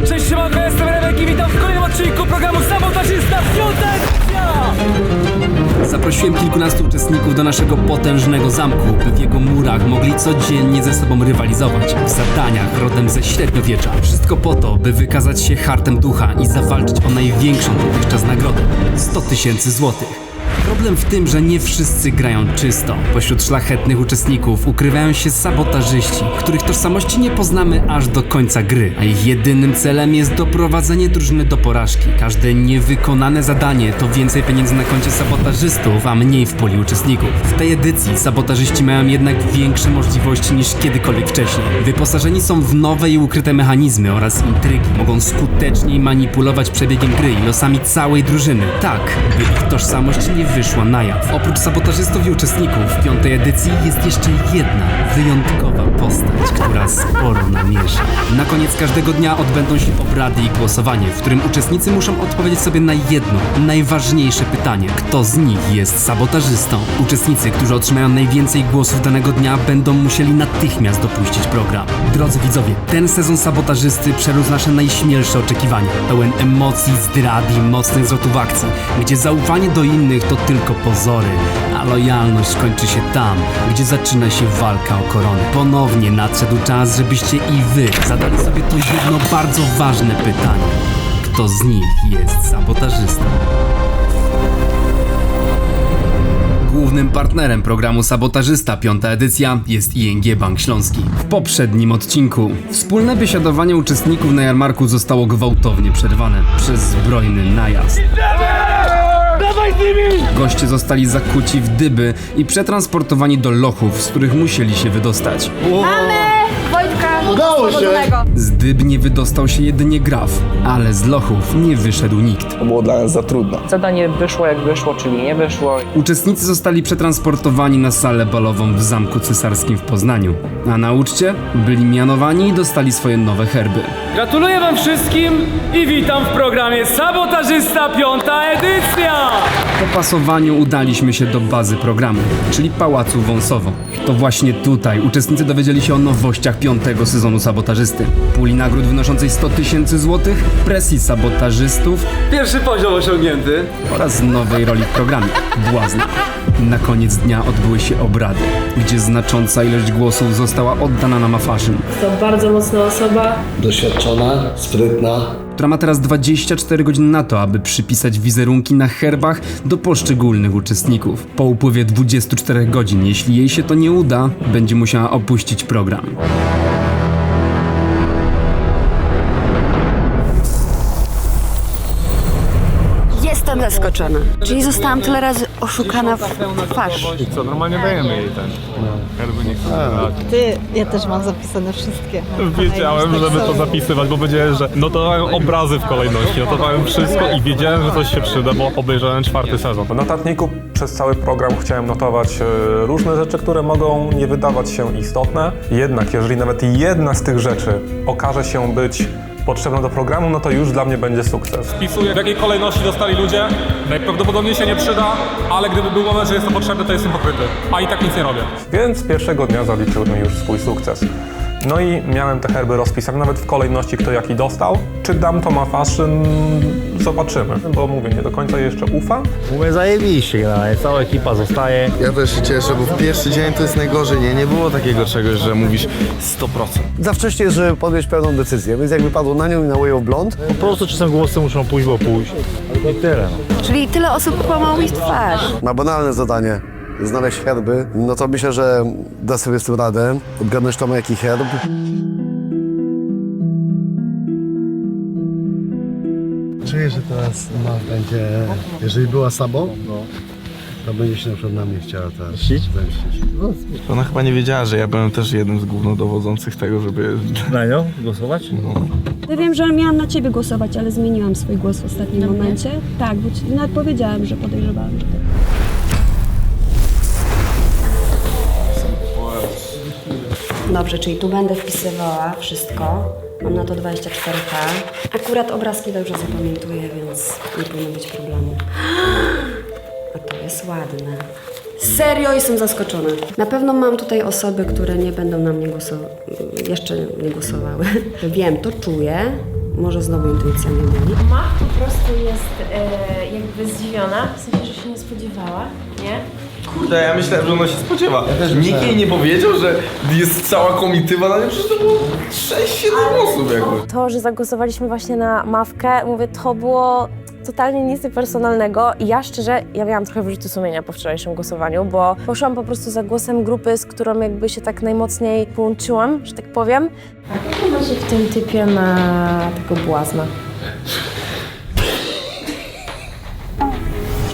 Cześć, siemanko, jestem Remek i witam w kolejnym odcinku programu Sabotażysta Piąta Edycja! Zaprosiłem kilkunastu uczestników do naszego potężnego zamku, by w jego murach mogli codziennie ze sobą rywalizować w zadaniach rodem ze średniowiecza. Wszystko po to, by wykazać się hartem ducha i zawalczyć o największą dotychczas nagrodę – 100 000 złotych. Problem w tym, że nie wszyscy grają czysto. Pośród szlachetnych uczestników ukrywają się sabotażyści, których tożsamości nie poznamy aż do końca gry, a ich jedynym celem jest doprowadzenie drużyny do porażki. Każde niewykonane zadanie to więcej pieniędzy na koncie sabotażystów, a mniej w puli uczestników. W tej edycji sabotażyści mają jednak większe możliwości niż kiedykolwiek wcześniej. Wyposażeni są w nowe i ukryte mechanizmy oraz intrygi. Mogą skuteczniej manipulować przebiegiem gry i losami całej drużyny. Tak, by ich tożsamość nie wyszła na jaw. Oprócz sabotażystów i uczestników w piątej edycji jest jeszcze jedna wyjątkowa postać, która sporo namiesza. Na koniec każdego dnia odbędą się obrady i głosowanie, w którym uczestnicy muszą odpowiedzieć sobie na jedno, najważniejsze pytanie: kto z nich jest sabotażystą? Uczestnicy, którzy otrzymają najwięcej głosów danego dnia, będą musieli natychmiast dopuścić program. Drodzy widzowie, ten sezon sabotażysty przerósł nasze najśmielsze oczekiwania. Pełen emocji, zdrad i mocnych zwrotów akcji, gdzie zaufanie do innych to tylko pozory, a lojalność kończy się tam, gdzie zaczyna się walka o koronę. Ponownie nadszedł czas, żebyście i wy zadali sobie to jedno bardzo ważne pytanie: kto z nich jest sabotażystą? Głównym partnerem programu Sabotażysta Piąta Edycja jest ING Bank Śląski. W poprzednim odcinku wspólne biesiadowanie uczestników na jarmarku zostało gwałtownie przerwane przez zbrojny najazd. Goście zostali zakuci w dyby i przetransportowani do lochów, z których musieli się wydostać. Wojtka! Udało się! Swobodnego. Z dyb nie wydostał się jedynie Graf, ale z lochów nie wyszedł nikt. To było dla nas za trudno. Zadanie wyszło jak wyszło, czyli nie wyszło. Uczestnicy zostali przetransportowani na salę balową w Zamku Cesarskim w Poznaniu, a na uczcie byli mianowani i dostali swoje nowe herby. Gratuluję wam wszystkim i witam w programie Sabotażysta Piąta Edycja! Po pasowaniu udaliśmy się do bazy programu, czyli Pałacu Wąsowo. To właśnie tutaj uczestnicy dowiedzieli się o nowościach piątego sezonu Sabotażysty. Puli nagród wynoszącej 100 000 złotych, presji sabotażystów, pierwszy poziom osiągnięty oraz nowej roli w programie – Błazna. Na koniec dnia odbyły się obrady, gdzie znacząca ilość głosów została oddana na Mafaszyn, To bardzo mocna osoba. Doświadczona, sprytna. która ma teraz 24 godziny na to, aby przypisać wizerunki na herbach do poszczególnych uczestników. Po upływie 24 godzin, jeśli jej się to nie uda, będzie musiała opuścić program. Jestem zaskoczona. Czyli zostałam tyle razy oszukana w twarz. I co, normalnie dajemy jej ten. Jakby nie chcę dać. Ty, ja też mam zapisane wszystkie. Wiedziałem, żeby to zapisywać, bo wiedziałem, że notowałem obrazy w kolejności, notowałem wszystko i wiedziałem, że coś się przyda, bo obejrzałem 4. sezon. W notatniku przez cały program chciałem notować różne rzeczy, które mogą nie wydawać się istotne. Jednak jeżeli nawet jedna z tych rzeczy okaże się być potrzebna do programu, no to już dla mnie będzie sukces. Wpisuję, w jakiej kolejności dostali ludzie. Najprawdopodobniej się nie przyda, ale gdyby był moment, że jest to potrzebne, to jestem pokryty. A i tak nic nie robię. Więc pierwszego dnia zaliczyłem już swój sukces. No i miałem te herby rozpisane nawet w kolejności, kto jaki dostał. Czy dam to Mafaszyn? Zobaczymy, bo mówię, nie do końca jeszcze ufam. Mówię zajebiście, generalnie cała ekipa zostaje. Ja też się cieszę, bo w pierwszy dzień to jest najgorzej. Nie było takiego czegoś, że mówisz 100%. Za wcześnie, żeby podjąć pewną decyzję, więc jakby padło na nią i na Way of Blonde. Po prostu czasem głosy muszą pójść, bo pójść. I tyle. No. Czyli tyle osób kłamało mi w twarz. Ma banalne zadanie, znaleźć herby, no to myślę, że da sobie z tym radę. Odgadnąć to ma jaki herb. Czuję, że teraz będzie, jeżeli była Sabo, to będzie się na przykład na mnie chciała teraz zemścić. Ona chyba nie wiedziała, że ja byłem też jednym z głównodowodzących tego, żeby... Na nią głosować? Ja wiem, że miałam na ciebie głosować, ale zmieniłam swój głos w ostatnim momencie. Tak, bo ci nawet powiedziałam, że podejrzewałam, że ty. Dobrze, czyli tu będę wpisywała wszystko. Mam na to 24K. Akurat obrazki dobrze zapamiętuję, więc nie powinno być problemu. A to jest ładne. Serio jestem zaskoczona. Na pewno mam tutaj osoby, które nie będą na mnie jeszcze nie głosowały. Wiem, to czuję. może znowu intuicja mnie myli. Mach po prostu jest jakby zdziwiona, w sensie, że się nie spodziewała, nie? Kurde, ja myślałem, że ona się spodziewa. Nikt jej nie powiedział, że jest cała komitywa na nią, przecież to było 6-7 osób jakby. To, że zagłosowaliśmy właśnie na Mawkę, mówię, to było totalnie nic personalnego i ja szczerze, ja miałam trochę wyrzuty sumienia po wczorajszym głosowaniu, bo poszłam po prostu za głosem grupy, z którą jakby się tak najmocniej połączyłam, że tak powiem. A jak ma się w tym typie na tego błazna?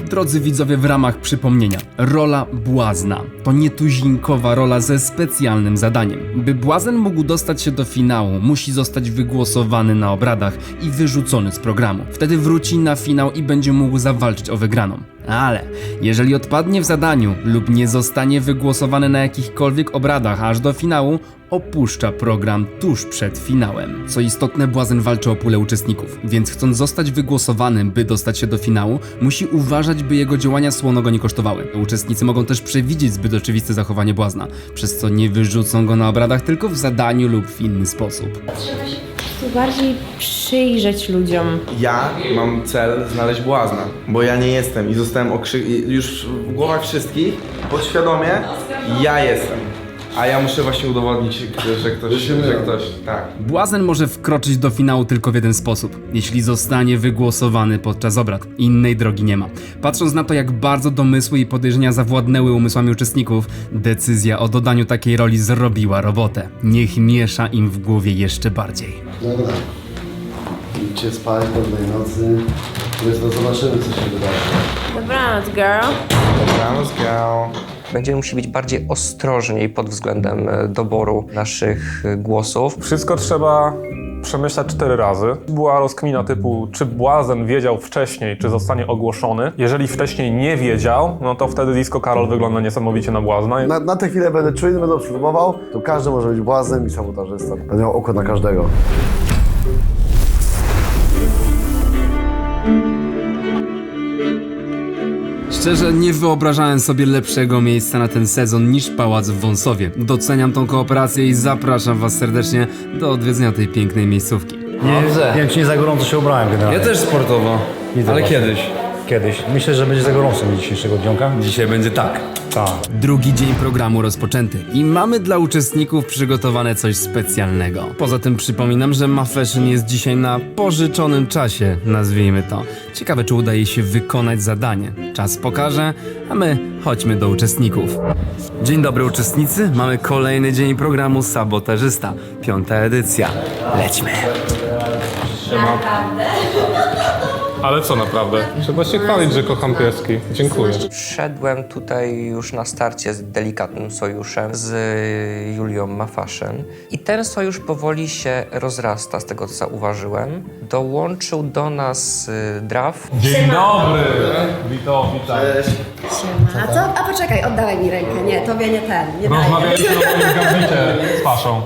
Drodzy widzowie, w ramach przypomnienia, rola błazna to nietuzinkowa rola ze specjalnym zadaniem. By błazen mógł dostać się do finału, musi zostać wygłosowany na obradach i wyrzucony z programu. Wtedy wróci na finał i będzie mógł zawalczyć o wygraną. Ale jeżeli odpadnie w zadaniu lub nie zostanie wygłosowany na jakichkolwiek obradach aż do finału, opuszcza program tuż przed finałem. Co istotne, błazen walczy o pulę uczestników, więc chcąc zostać wygłosowanym, by dostać się do finału, musi uważać, by jego działania słono go nie kosztowały. Uczestnicy mogą też przewidzieć zbyt oczywiste zachowanie błazna, przez co nie wyrzucą go na obradach, tylko w zadaniu lub w inny sposób. Trzeba się po prostu bardziej przyjrzeć ludziom. Ja mam cel znaleźć błazna, bo ja nie jestem i zostałem już w głowach wszystkich podświadomie ja jestem. A ja muszę właśnie udowodnić, że ktoś, tak. Błazen może wkroczyć do finału tylko w jeden sposób, jeśli zostanie wygłosowany podczas obrad. Innej drogi nie ma. Patrząc na to, jak bardzo domysły i podejrzenia zawładnęły umysłami uczestników, decyzja o dodaniu takiej roli zrobiła robotę. Niech miesza im w głowie jeszcze bardziej. Dobra. Idźcie spać, dobrej nocy. Więc no zobaczymy, co się wydarzy. Dobranoc, girl. Dobranoc, girl. Będziemy musieli być bardziej ostrożni pod względem doboru naszych głosów. Wszystko trzeba przemyśleć 4 razy. Była rozkmina typu, czy błazen wiedział wcześniej, czy zostanie ogłoszony. Jeżeli wcześniej nie wiedział, no to wtedy Disco Karol wygląda niesamowicie na błazna. Na tę chwilę będę czujny, będę obserwował. Tu każdy może być błaznem i sabotażystą. Będę miał oko na każdego. Szczerze, nie wyobrażałem sobie lepszego miejsca na ten sezon niż Pałac w Wąsowie. Doceniam tą kooperację i zapraszam was serdecznie do odwiedzenia tej pięknej miejscówki. Nie wiem, czy nie za gorąco się ubrałem generalnie. Ja też sportowo, ale właśnie. kiedyś. Kiedyś. Myślę, że będzie za gorąco mi dzisiejszego dnioka. Dzisiaj będzie tak. Tak. Drugi dzień programu rozpoczęty i mamy dla uczestników przygotowane coś specjalnego. Poza tym przypominam, że Mafashion jest dzisiaj na pożyczonym czasie, nazwijmy to. Ciekawe, czy uda jej się wykonać zadanie. Czas pokaże, a my chodźmy do uczestników. Dzień dobry uczestnicy, mamy kolejny dzień programu Sabotażysta, 5. edycja. Lećmy. Ale co naprawdę? Trzeba się chwalić, że kocham pieski. Dziękuję. Wszedłem tutaj już na starcie z delikatnym sojuszem z Julią Mafashion i ten sojusz powoli się rozrasta, z tego co zauważyłem. Dołączył do nas Draf. Dzień dobry! Witam. Siema. A poczekaj, oddawaj mi rękę. Nie, tobie nie ten. Nie Rozmawialiśmy o moim gabicie z Paszą.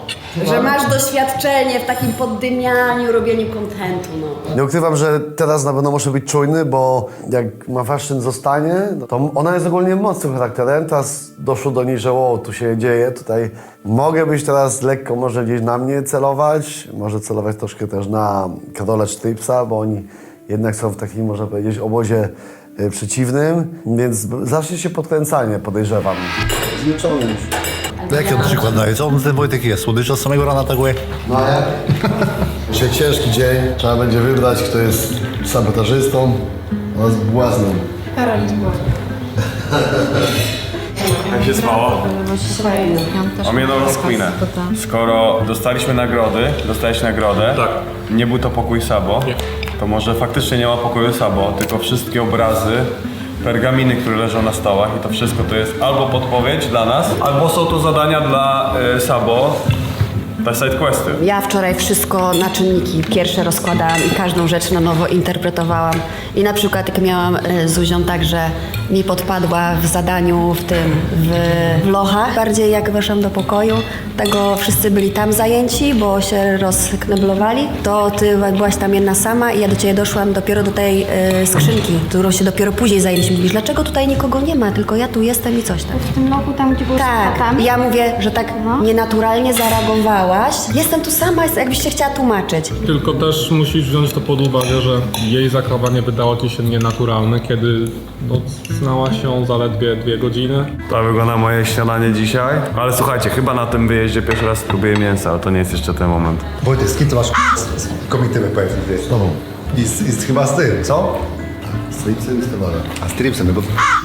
Że masz doświadczenie w takim poddymianiu, robieniu kontentu, no. Nie ukrywam, że teraz na pewno muszę być czujny, bo jak Mafashion zostanie, to ona jest ogólnie mocnym charakterem. Teraz doszło do niej, że o, tu się dzieje, tutaj mogę być teraz lekko może gdzieś na mnie celować, może celować troszkę też na Karola czy Tripsa, bo oni jednak są w takim, można powiedzieć, obozie przeciwnym, więc zacznie się podkręcanie, podejrzewam. Zliczony już. To jaki on przykład daje? Co on ten Wojtek jest? Słodycz od samego rana tak uje? No a jak? Dzisiaj ciężki dzień, trzeba będzie wybrać, kto jest sabotażystą oraz błaznem. Karol jest błazny. Jak się spało? Mam jedną rozkminę. Skoro dostaliśmy nagrodę, tak. Nie był to pokój Sabo, to może faktycznie nie ma pokoju Sabo, tylko wszystkie obrazy, pergaminy, które leżą na stołach i to wszystko to jest albo podpowiedź dla nas, albo są to zadania dla Sabo, te sidequesty. Ja wczoraj wszystko na czynniki pierwsze rozkładałam i każdą rzecz na nowo interpretowałam. I na przykład jak miałam z Zuzią tak, że mi podpadła w zadaniu w Lochach. Bardziej jak weszłam do pokoju, tego wszyscy byli tam zajęci, bo się rozkneblowali, to ty byłaś tam jedna sama i ja do ciebie doszłam dopiero do tej skrzynki, którą się dopiero później zajęliśmy. Mówisz, dlaczego tutaj nikogo nie ma, tylko ja tu jestem i coś tam. W tym lochu tam, gdzie było Tak, ja mówię, że tak nienaturalnie zareagowałaś. Jestem tu sama, jakbyś się chciała tłumaczyć. Tylko też musisz wziąć to pod uwagę, że jej zachowanie wydało ci się nienaturalne, kiedy znałaś ją zaledwie 2 godziny. To wygląda moje śniadanie dzisiaj. Ale słuchajcie, chyba na tym wyjeździe pierwszy raz spróbuję mięsa, ale to nie jest jeszcze ten moment. Wojtek, z kim ty masz komitywy, powiedz mi, z tobą? I chyba z tym, co? Z Tripsem i z Tymorem. A z Tripsem, bo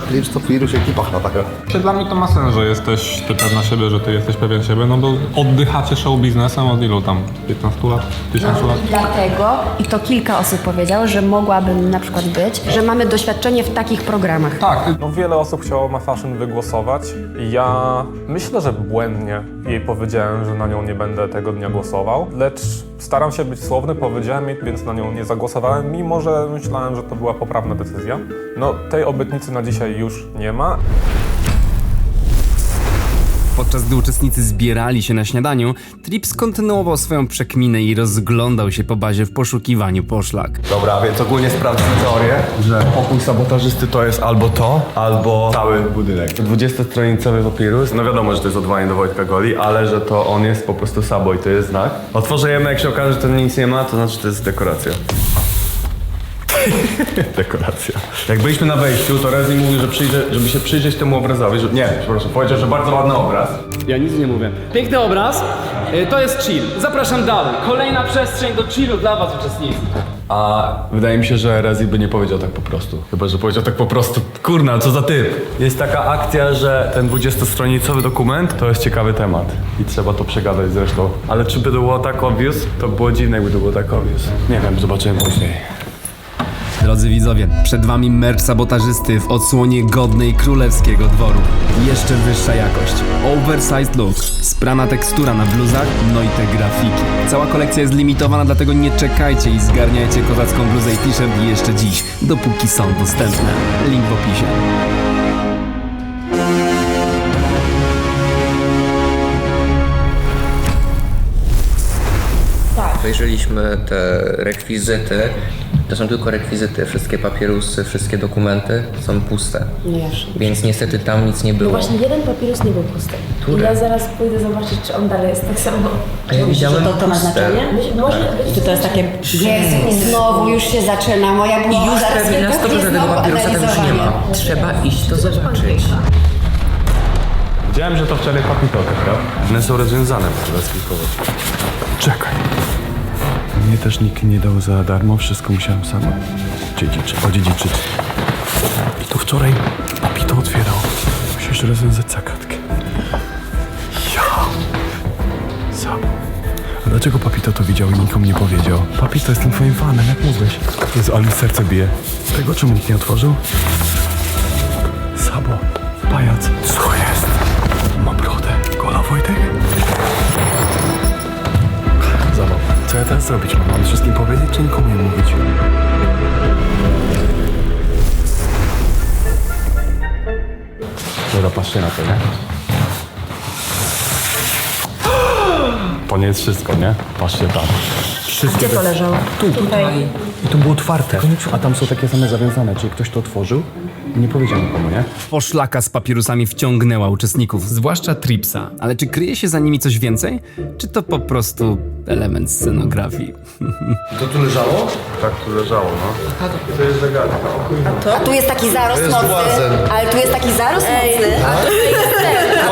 Trips to w iluś ekipach latają. Dla mnie to ma sens, że jesteś ty pewna siebie, że ty jesteś pewien siebie, no bo oddychacie show biznesem od ilu tam? 15 lat? 1000 lat? Dlatego, i to kilka osób powiedziało, że mogłabym na przykład być, że mamy doświadczenie w takich programach. Tak. No, wiele osób chciało Ma Fashion wygłosować. Ja myślę, że błędnie jej powiedziałem, że na nią nie będę tego dnia głosował, lecz staram się być słowny, powiedziałem jej, więc na nią nie zagłosowałem, mimo że myślałem, że to była poprawna decyzja. No, tej obietnicy na dzisiaj już nie ma. Podczas gdy uczestnicy zbierali się na śniadaniu, Trips kontynuował swoją przekminę i rozglądał się po bazie w poszukiwaniu poszlak. Dobra, więc ogólnie sprawdzimy teorię, że pokój sabotażysty to jest albo to, albo cały budynek. 20-stronicowy papirus, no wiadomo, że to jest odwołanie do Wojtka Goli, ale że to on jest po prostu Sabo i to jest znak. Otworzę jemy, jak się okaże, że to nic nie ma, to znaczy, że to jest dekoracja. Dekoracja. Jak byliśmy na wejściu, to Rezi mówił, że przyjdzie, żeby się przyjrzeć temu obrazowi, że... Nie, przepraszam, powiedział, że bardzo ładny obraz. Ja nic nie mówię. Piękny obraz, to jest chill. Zapraszam dalej. Kolejna przestrzeń do chillu dla was, uczestnicy. A wydaje mi się, że Rezi by nie powiedział tak po prostu. Chyba, że powiedział tak po prostu. Kurna, co za typ. Jest taka akcja, że ten 20-stronicowy dokument to jest ciekawy temat. I trzeba to przegadać zresztą. Ale czy by to było tak obvious? To było dziwne, jakby to było tak obvious. Nie wiem, zobaczymy później. Drodzy widzowie, przed wami merch sabotażysty w odsłonie godnej królewskiego dworu. Jeszcze wyższa jakość, oversized look, sprana tekstura na bluzach, no i te grafiki. Cała kolekcja jest limitowana, dlatego nie czekajcie i zgarniajcie kozacką bluzę i t-shirt jeszcze dziś, dopóki są dostępne. Link w opisie. Obejrzeliśmy te rekwizyty. To są tylko rekwizyty, wszystkie papierusy, wszystkie dokumenty są puste. No już. Więc niestety tam nic nie No było. właśnie jeden papirus nie był pusty. Który? I ja zaraz pójdę zobaczyć, czy on dalej jest tak samo. A ja widziałem To ma puste. znaczenie? Czy to jest takie... Jezu, znowu już się zaczyna, moja I głowa już zaraz pewnie na 100% tego papierusa tam już nie ma. Trzeba iść to zobaczyć. Wiedziałem, że to wczoraj papitoka, prawda? One są rozwiązane po prostu. Czekaj. Mnie też nikt nie dał za darmo, wszystko musiałem sama odziedziczyć. I to wczoraj papito otwierał. Musisz rozwiązać zagadkę. Ja. Sam. A dlaczego papito to widział i nikomu nie powiedział? Papito, jestem twoim fanem, jak mówisz? Jezu, ale mi serce bije. Tego czemu nikt nie otworzył? Sabo. Pajac. Co jest? Ma brodę. Gola Wojtek? Zabaw. Co ja teraz zrobić? Mam wszystkim powiedzieć, czy nikomu nie mówić? Dobra, patrzcie na to, nie? To nie jest wszystko, nie? Patrzcie tam. Gdzie to leżało? Tutaj. I to było otwarte. A tam są takie same zawiązane, czyli ktoś to otworzył i nie powiedział nikomu, nie? Poszlaka z papierusami wciągnęła uczestników, zwłaszcza Tripsa. Ale czy kryje się za nimi coś więcej? Czy to po prostu element scenografii? To tu leżało? Tak, tu leżało, no. To jest zagadka. A tu jest taki zarost To jest mocny. błazen. Ale tu jest taki zarost mocny.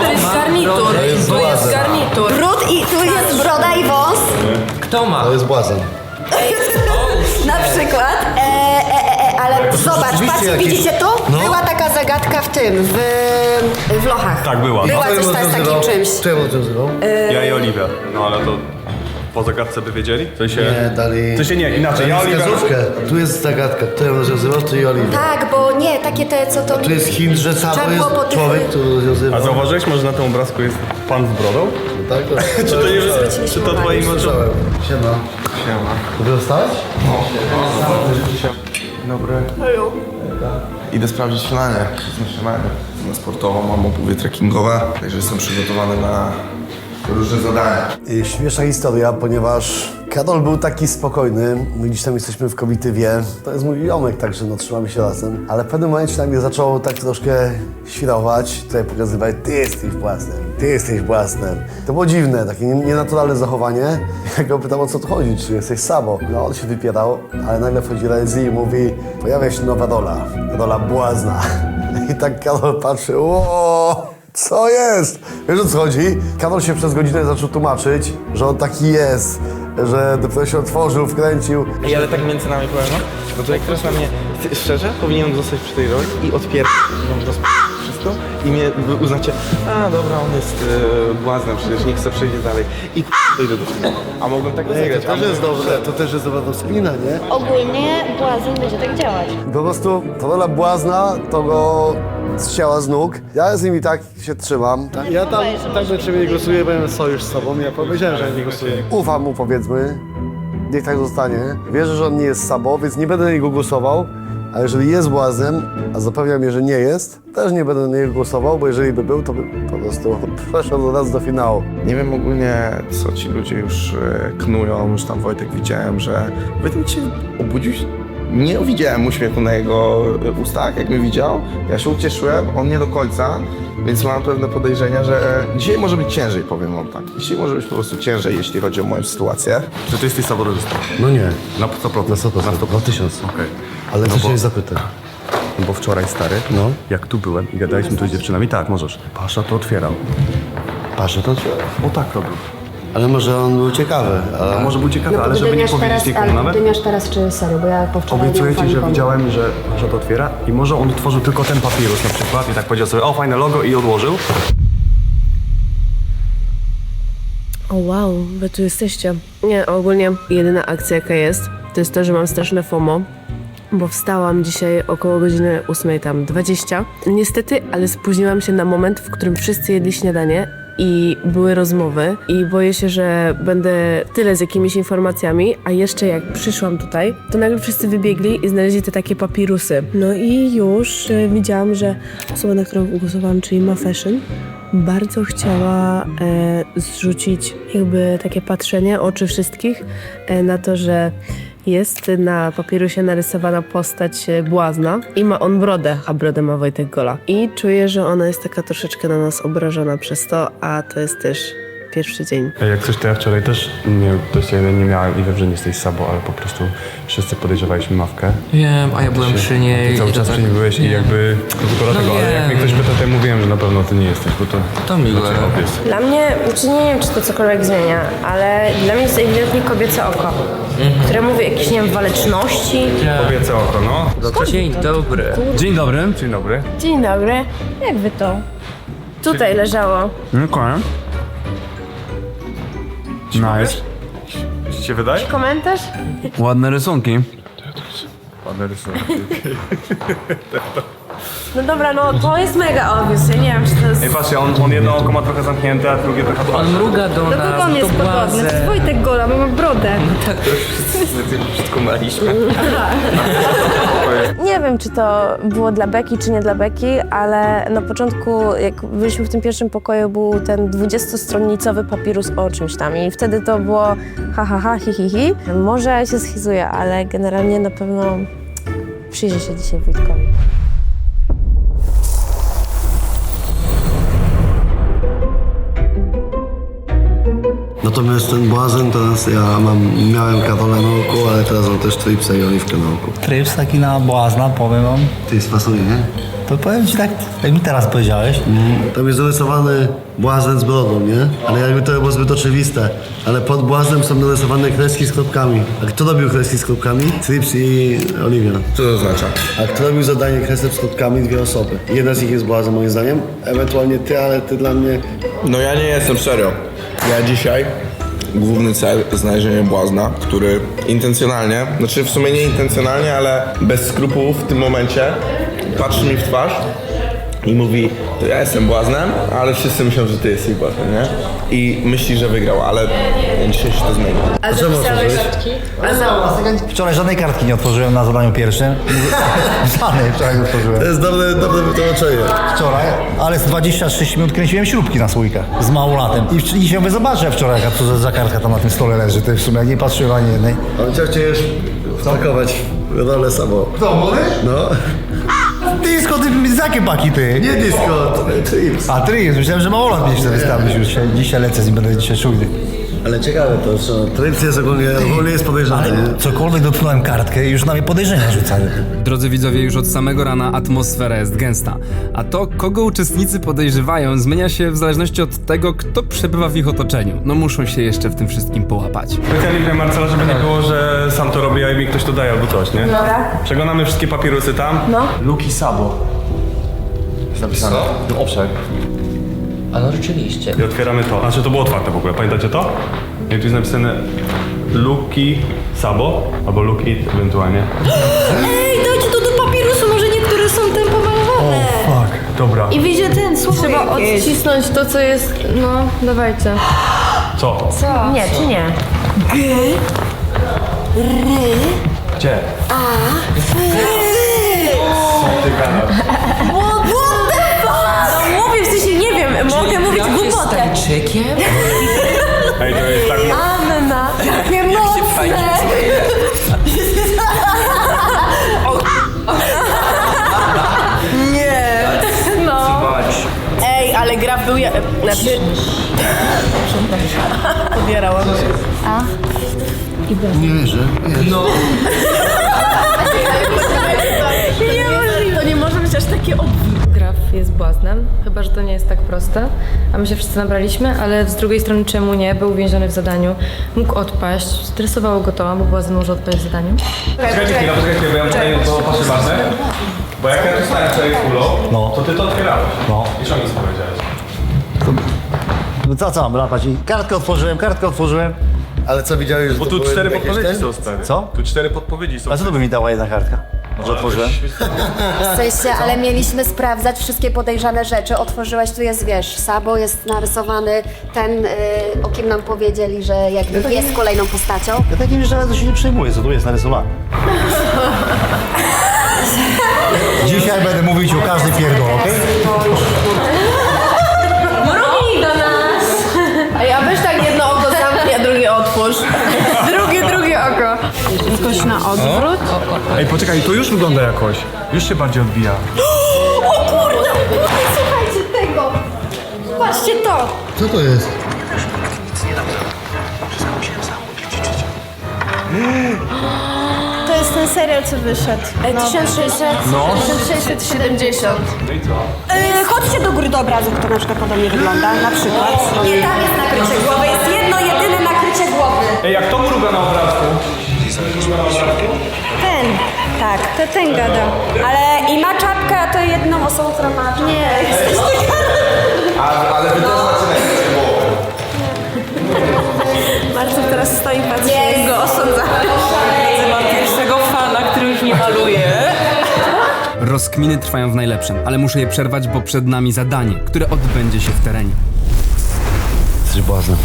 To jest garnitur. To jest garnitur. Brud i tu jest broda i wąs. Kto ma? To jest błazen. Na przykład. Ale zobacz, rzeczywiście patrz, jakieś- widzicie to? No. Była taka zagadka w tym, w Lochach. Tak, była. Była Kto ją coś z takim rozwiązywał? czymś. Kto ją rozwiązywał? Ja i Oliwia. No ale to po zagadce by wiedzieli? W sensie... Nie, dali... W sensie nie, inaczej. Ja Dali Oliwia... wskazówkę. Tu jest zagadka. Kto ją rozwiązywał? Ty i Oliwia. Tak, bo nie, takie te, co to... Tu jest hint, że Trzeba Sabo było po jest tych- człowiek, który rozwiązywał. A zauważyłeś, może na tym obrazku jest pan z brodą? Tak, tak. Czy to nie Czy to twoim oczom? Słyszałem. Siema. Siema. Lubię dostać? Dobry. Idę sprawdzić śniadanie. Na sportową mam obuwie trekkingowe, także jestem przygotowany na różne zadania. Śmieszna historia, ponieważ Karol był taki spokojny. My gdzieś tam jesteśmy w komitywie. To jest mój ziomek, także no, trzymamy się razem. Ale w pewnym momencie nagle zaczął tak troszkę świrować. Tutaj pokazywać, ty jesteś błaznem. To było dziwne, takie nienaturalne zachowanie. Ja go pytam, o co tu chodzi, czy jesteś Sabo? No on się wypierał, ale nagle wchodzi Rezi i mówi, pojawia się nowa rola błazna. I tak Karol patrzy, co jest? Wiesz, o co chodzi? Karol się przez godzinę zaczął tłumaczyć, że on taki jest, że dopiero się otworzył, wkręcił. Ej, ale tak między nami powiem, no to jak teraz na mnie, szczerze, powinienem zostać przy tej roli i wszystko i mnie uznacie, a dobra, on jest błaznem, przecież nie chce przejść dalej i dojdę do filmu. A mogłem tak zagrać. To też jest dobra doskonina, nie? Ogólnie błazyn będzie tak działać. Po prostu ta rola błazna to go zcięła z nóg. Ja z nimi tak się trzymam. Ja tak do ciebie nie głosuję, bo ja sojusz z tobą. Ja powiedziałem, że nie głosuję. Ufam mu, powiedzmy. Niech tak zostanie. Wierzę, że on nie jest Sabo, więc nie będę na niego głosował. A jeżeli jest błaznem, a zapewniam mnie, że nie jest, też nie będę na niego głosował, bo jeżeli by był, to by po prostu przeszedł od nas do finału. Nie wiem ogólnie, co ci ludzie już knują, już tam Wojtek widziałem, że Wojtek się obudził. Nie widziałem uśmiechu na jego ustach, jak mnie widział. Ja się ucieszyłem, on nie do końca, więc mam pewne podejrzenia, że dzisiaj może być ciężej, powiem wam tak. Dzisiaj może być po prostu ciężej, jeśli chodzi o moją sytuację. Czy ty jesteś saborystą? No nie. Na 100%. Na 100%. Na 1000. Okej. Ale no co się zapytaj? No bo wczoraj, stary, jak tu byłem i gadaliśmy tu z dziewczynami, tak, możesz. Pasza to otwierał. Patrzę, to O tak robił. ale może on był ciekawy. A może był ciekawy, ale żeby nie powiedzieć nikomu nawet. Dymiasz teraz czy serio, bo ja po wczoraj Obiecuję nie ci, ufam że nikomu. widziałem, że Pasza to otwiera i może on otworzył tylko ten papirus na przykład i tak powiedział sobie, o fajne logo i odłożył. O wow, wy tu jesteście. Nie, ogólnie jedyna akcja jaka jest, to jest to, że mam straszne FOMO, bo wstałam dzisiaj około godziny 8:20. Niestety, ale spóźniłam się na moment, w którym wszyscy jedli śniadanie i były rozmowy i boję się, że będę tyle z jakimiś informacjami, a jeszcze jak przyszłam tutaj, to nagle wszyscy wybiegli i znaleźli te takie papirusy. No i już widziałam, że osoba, na którą głosowałam, czyli MaFashion, bardzo chciała zrzucić jakby takie patrzenie oczy wszystkich na to, że jest na papirusie narysowana postać błazna i ma on brodę, a brodę ma Wojtek Gola. I czuję, że ona jest taka troszeczkę na nas obrażona przez to, a to jest też pierwszy dzień. Jak coś, to ja wczoraj też nie miałem i wiem, że nie jesteś Sabo, ale po prostu wszyscy podejrzewaliśmy Mawkę. Wiem, a ja byłem przy niej. Ty cały czas przy niej byłeś i jakby tylko dlatego, ale jak mnie ktoś pyta, to ja mówiłem, że na pewno ty nie jesteś, bo to miłe. Dla mnie, nie wiem, czy to cokolwiek zmienia, ale dla mnie jest ewidentnie kobiece oko, które mówi o jakiejś, nie wiem, waleczności. Kobiece oko, no. Dzień dobry. Dzień dobry. Dzień dobry. Dzień dobry. Jak wy to? Tutaj leżało. Okej. Nice. Ci się wydaje? Komentarz? Ładne rysunki. Ładne rysunki. No dobra, no to jest mega obvious, ja nie wiem, czy to jest... Ej, patrzcie, on jedno oko ma trochę zamknięte, a drugie trochę On otwarte. mruga do Do nas, kogo on jest to podobny? To jest Wojtek Gola, bo ma brodę. Tak, to już wszystko maliśmy. Nie wiem, czy to było dla Beki, czy nie dla Beki, ale na początku, jak byliśmy w tym pierwszym pokoju, był ten 20-stronicowy papirus o czymś tam i wtedy to było ha, ha, ha, hi, hi, hi. Może się schizuję, ale generalnie na pewno przyjrzę się dzisiaj Wojtkowi. Natomiast ten błazen teraz miałem Karola na oku, ale teraz mam też Tripsa i Oliwkę na oku. Trips taki na błazna, powiem wam. Ty spasuje, nie? To powiem ci tak, jak mi teraz powiedziałeś. Tam jest narysowany błazen z brodą, nie? Ale jakby to było zbyt oczywiste. Ale pod błaznem są narysowane kreski z kropkami. A kto robił kreski z kropkami? Trips i Oliwia. Co to oznacza? A kto robił zadanie kresek z kropkami? Dwie osoby. Jedna z nich jest błazen moim zdaniem. Ewentualnie ty, ale ty dla mnie... No ja nie jestem serio. Ja dzisiaj główny cel znalezienie błazna, który intencjonalnie, znaczy w sumie nie intencjonalnie, ale bez skrupułów w tym momencie patrzy mi w twarz, i mówi, to ja jestem błaznem, ale wszyscy myślą, że ty jesteś błaznem, nie? I myśli, że wygrał, ale dzisiaj się to zmieni. A zapisałeś kartki? Wczoraj żadnej kartki nie otworzyłem na zadaniu pierwszym. Żadnej wczoraj nie otworzyłem. To jest dobre wytłumaczenie. Wczoraj, ale z 26 minut kręciłem śrubki na słoikach z małolatem. I dzisiaj mówię, zobaczę wczoraj, jaka to za kartka tam na tym stole leży. To w sumie jak nie patrzyłem ani jednej. On chciał cię już wpakować w rolę samo. Kto, młody? No. Disco, ty z jakie paki ty? Nie disco, trips. A Trips, myślałem, że małolat będziesz sobie wystawić już. Dzisiaj lecę z nim, będę dzisiaj czujny. Ale ciekawe to, że trips jest ogólnie jest podejrzany. Ale cokolwiek dotknąłem kartkę i już na mnie podejrzenia rzucały. Drodzy widzowie, już od samego rana atmosfera jest gęsta. A to, kogo uczestnicy podejrzewają, zmienia się w zależności od tego, kto przebywa w ich otoczeniu. No muszą się jeszcze w tym wszystkim połapać. Specjalnie wiem Marcela, żeby nie było, że sam to robi, a mi ktoś to daje albo coś, nie? Dobra. Przeglądamy wszystkie papierosy tam. No. Luki Sabo. Jest napisane. No owszem. Ale oczywiście. I otwieramy to. Znaczy to było otwarte w ogóle, pamiętacie to? I tu jest napisane Luki Sabo, albo Luki ewentualnie. Ej, dajcie to do papierusu, może niektóre są tam pomalowane. Fuck, dobra. I wyjdzie ten słowik. Trzeba odcisnąć to, co jest... No, dawajcie. Co? Co? Nie, czy nie? Gdzie? No mówię, w sensie nie wiem, mogę mówić głupotę. Stańczykiem? Ej, to jest tak... Anna, jakie mocne! Nie. No. Ej, ale gra był ja... Znaczy... Pobierałam. A? Nie wierzę. No. To nie może być aż takie Graf jest błaznem, chyba że to nie jest tak proste, a my się wszyscy nabraliśmy, ale z drugiej strony czemu nie? Był uwięziony w zadaniu, mógł odpaść, stresowało go to, bo błazen może odpaść w zadaniu. Poczekajcie chwilę, bo ja muszę to patrzę ważne. Bo jak ja tu stałem wczoraj kulą, to ty to otwierałeś. No. I co mi powiedziałeś? No co mam lapać? Kartkę otworzyłem. Ale co widziałeś, że Bo to tu były 4 jakieś podpowiedzi ten? są, stary. Co? Tu 4 podpowiedzi są. A co to by mi dała jedna kartka? Może otworzyłem? W sensie, ale mieliśmy sprawdzać wszystkie podejrzane rzeczy. Otworzyłaś, tu jest, wiesz, Sabo jest narysowany, ten, o kim nam powiedzieli, że jakby jest kolejną postacią. Ja takim rzeczami to się nie przejmuję, co tu jest narysowane. Dzisiaj będę mówić o każdej pierdol, okej? Mrugnij do nas! A ja weź tak jedno oko zamknij, a drugie otwórz. Drugie oko. Jakoś na odwrót. Ej, poczekaj, to już wygląda jakoś. Już się bardziej odbija. O kurde! Słuchajcie tego! Patrzcie to! Co to jest? To jest ten serial, co wyszedł. 1670. Chodźcie do góry do obrazu, kto na przykład podobnie wygląda, na przykład. Nie, tam jest nakrycie głowy, jest jedno, jedyne nakrycie głowy. Ej, jak to mruga na obrazku? Ten, tak, to ten gada. Ale i ma czapkę, a to jedną osobą, która ma czapkę. Nie. Ale wy też macie najlepsze głowy. Marcel teraz stoi, patrzy, jak go osądza. Mam pierwszego fana, który już nie maluje. Rozkminy trwają w najlepszym, ale muszę je przerwać, bo przed nami zadanie, które odbędzie się w terenie. Jesteś błaznem.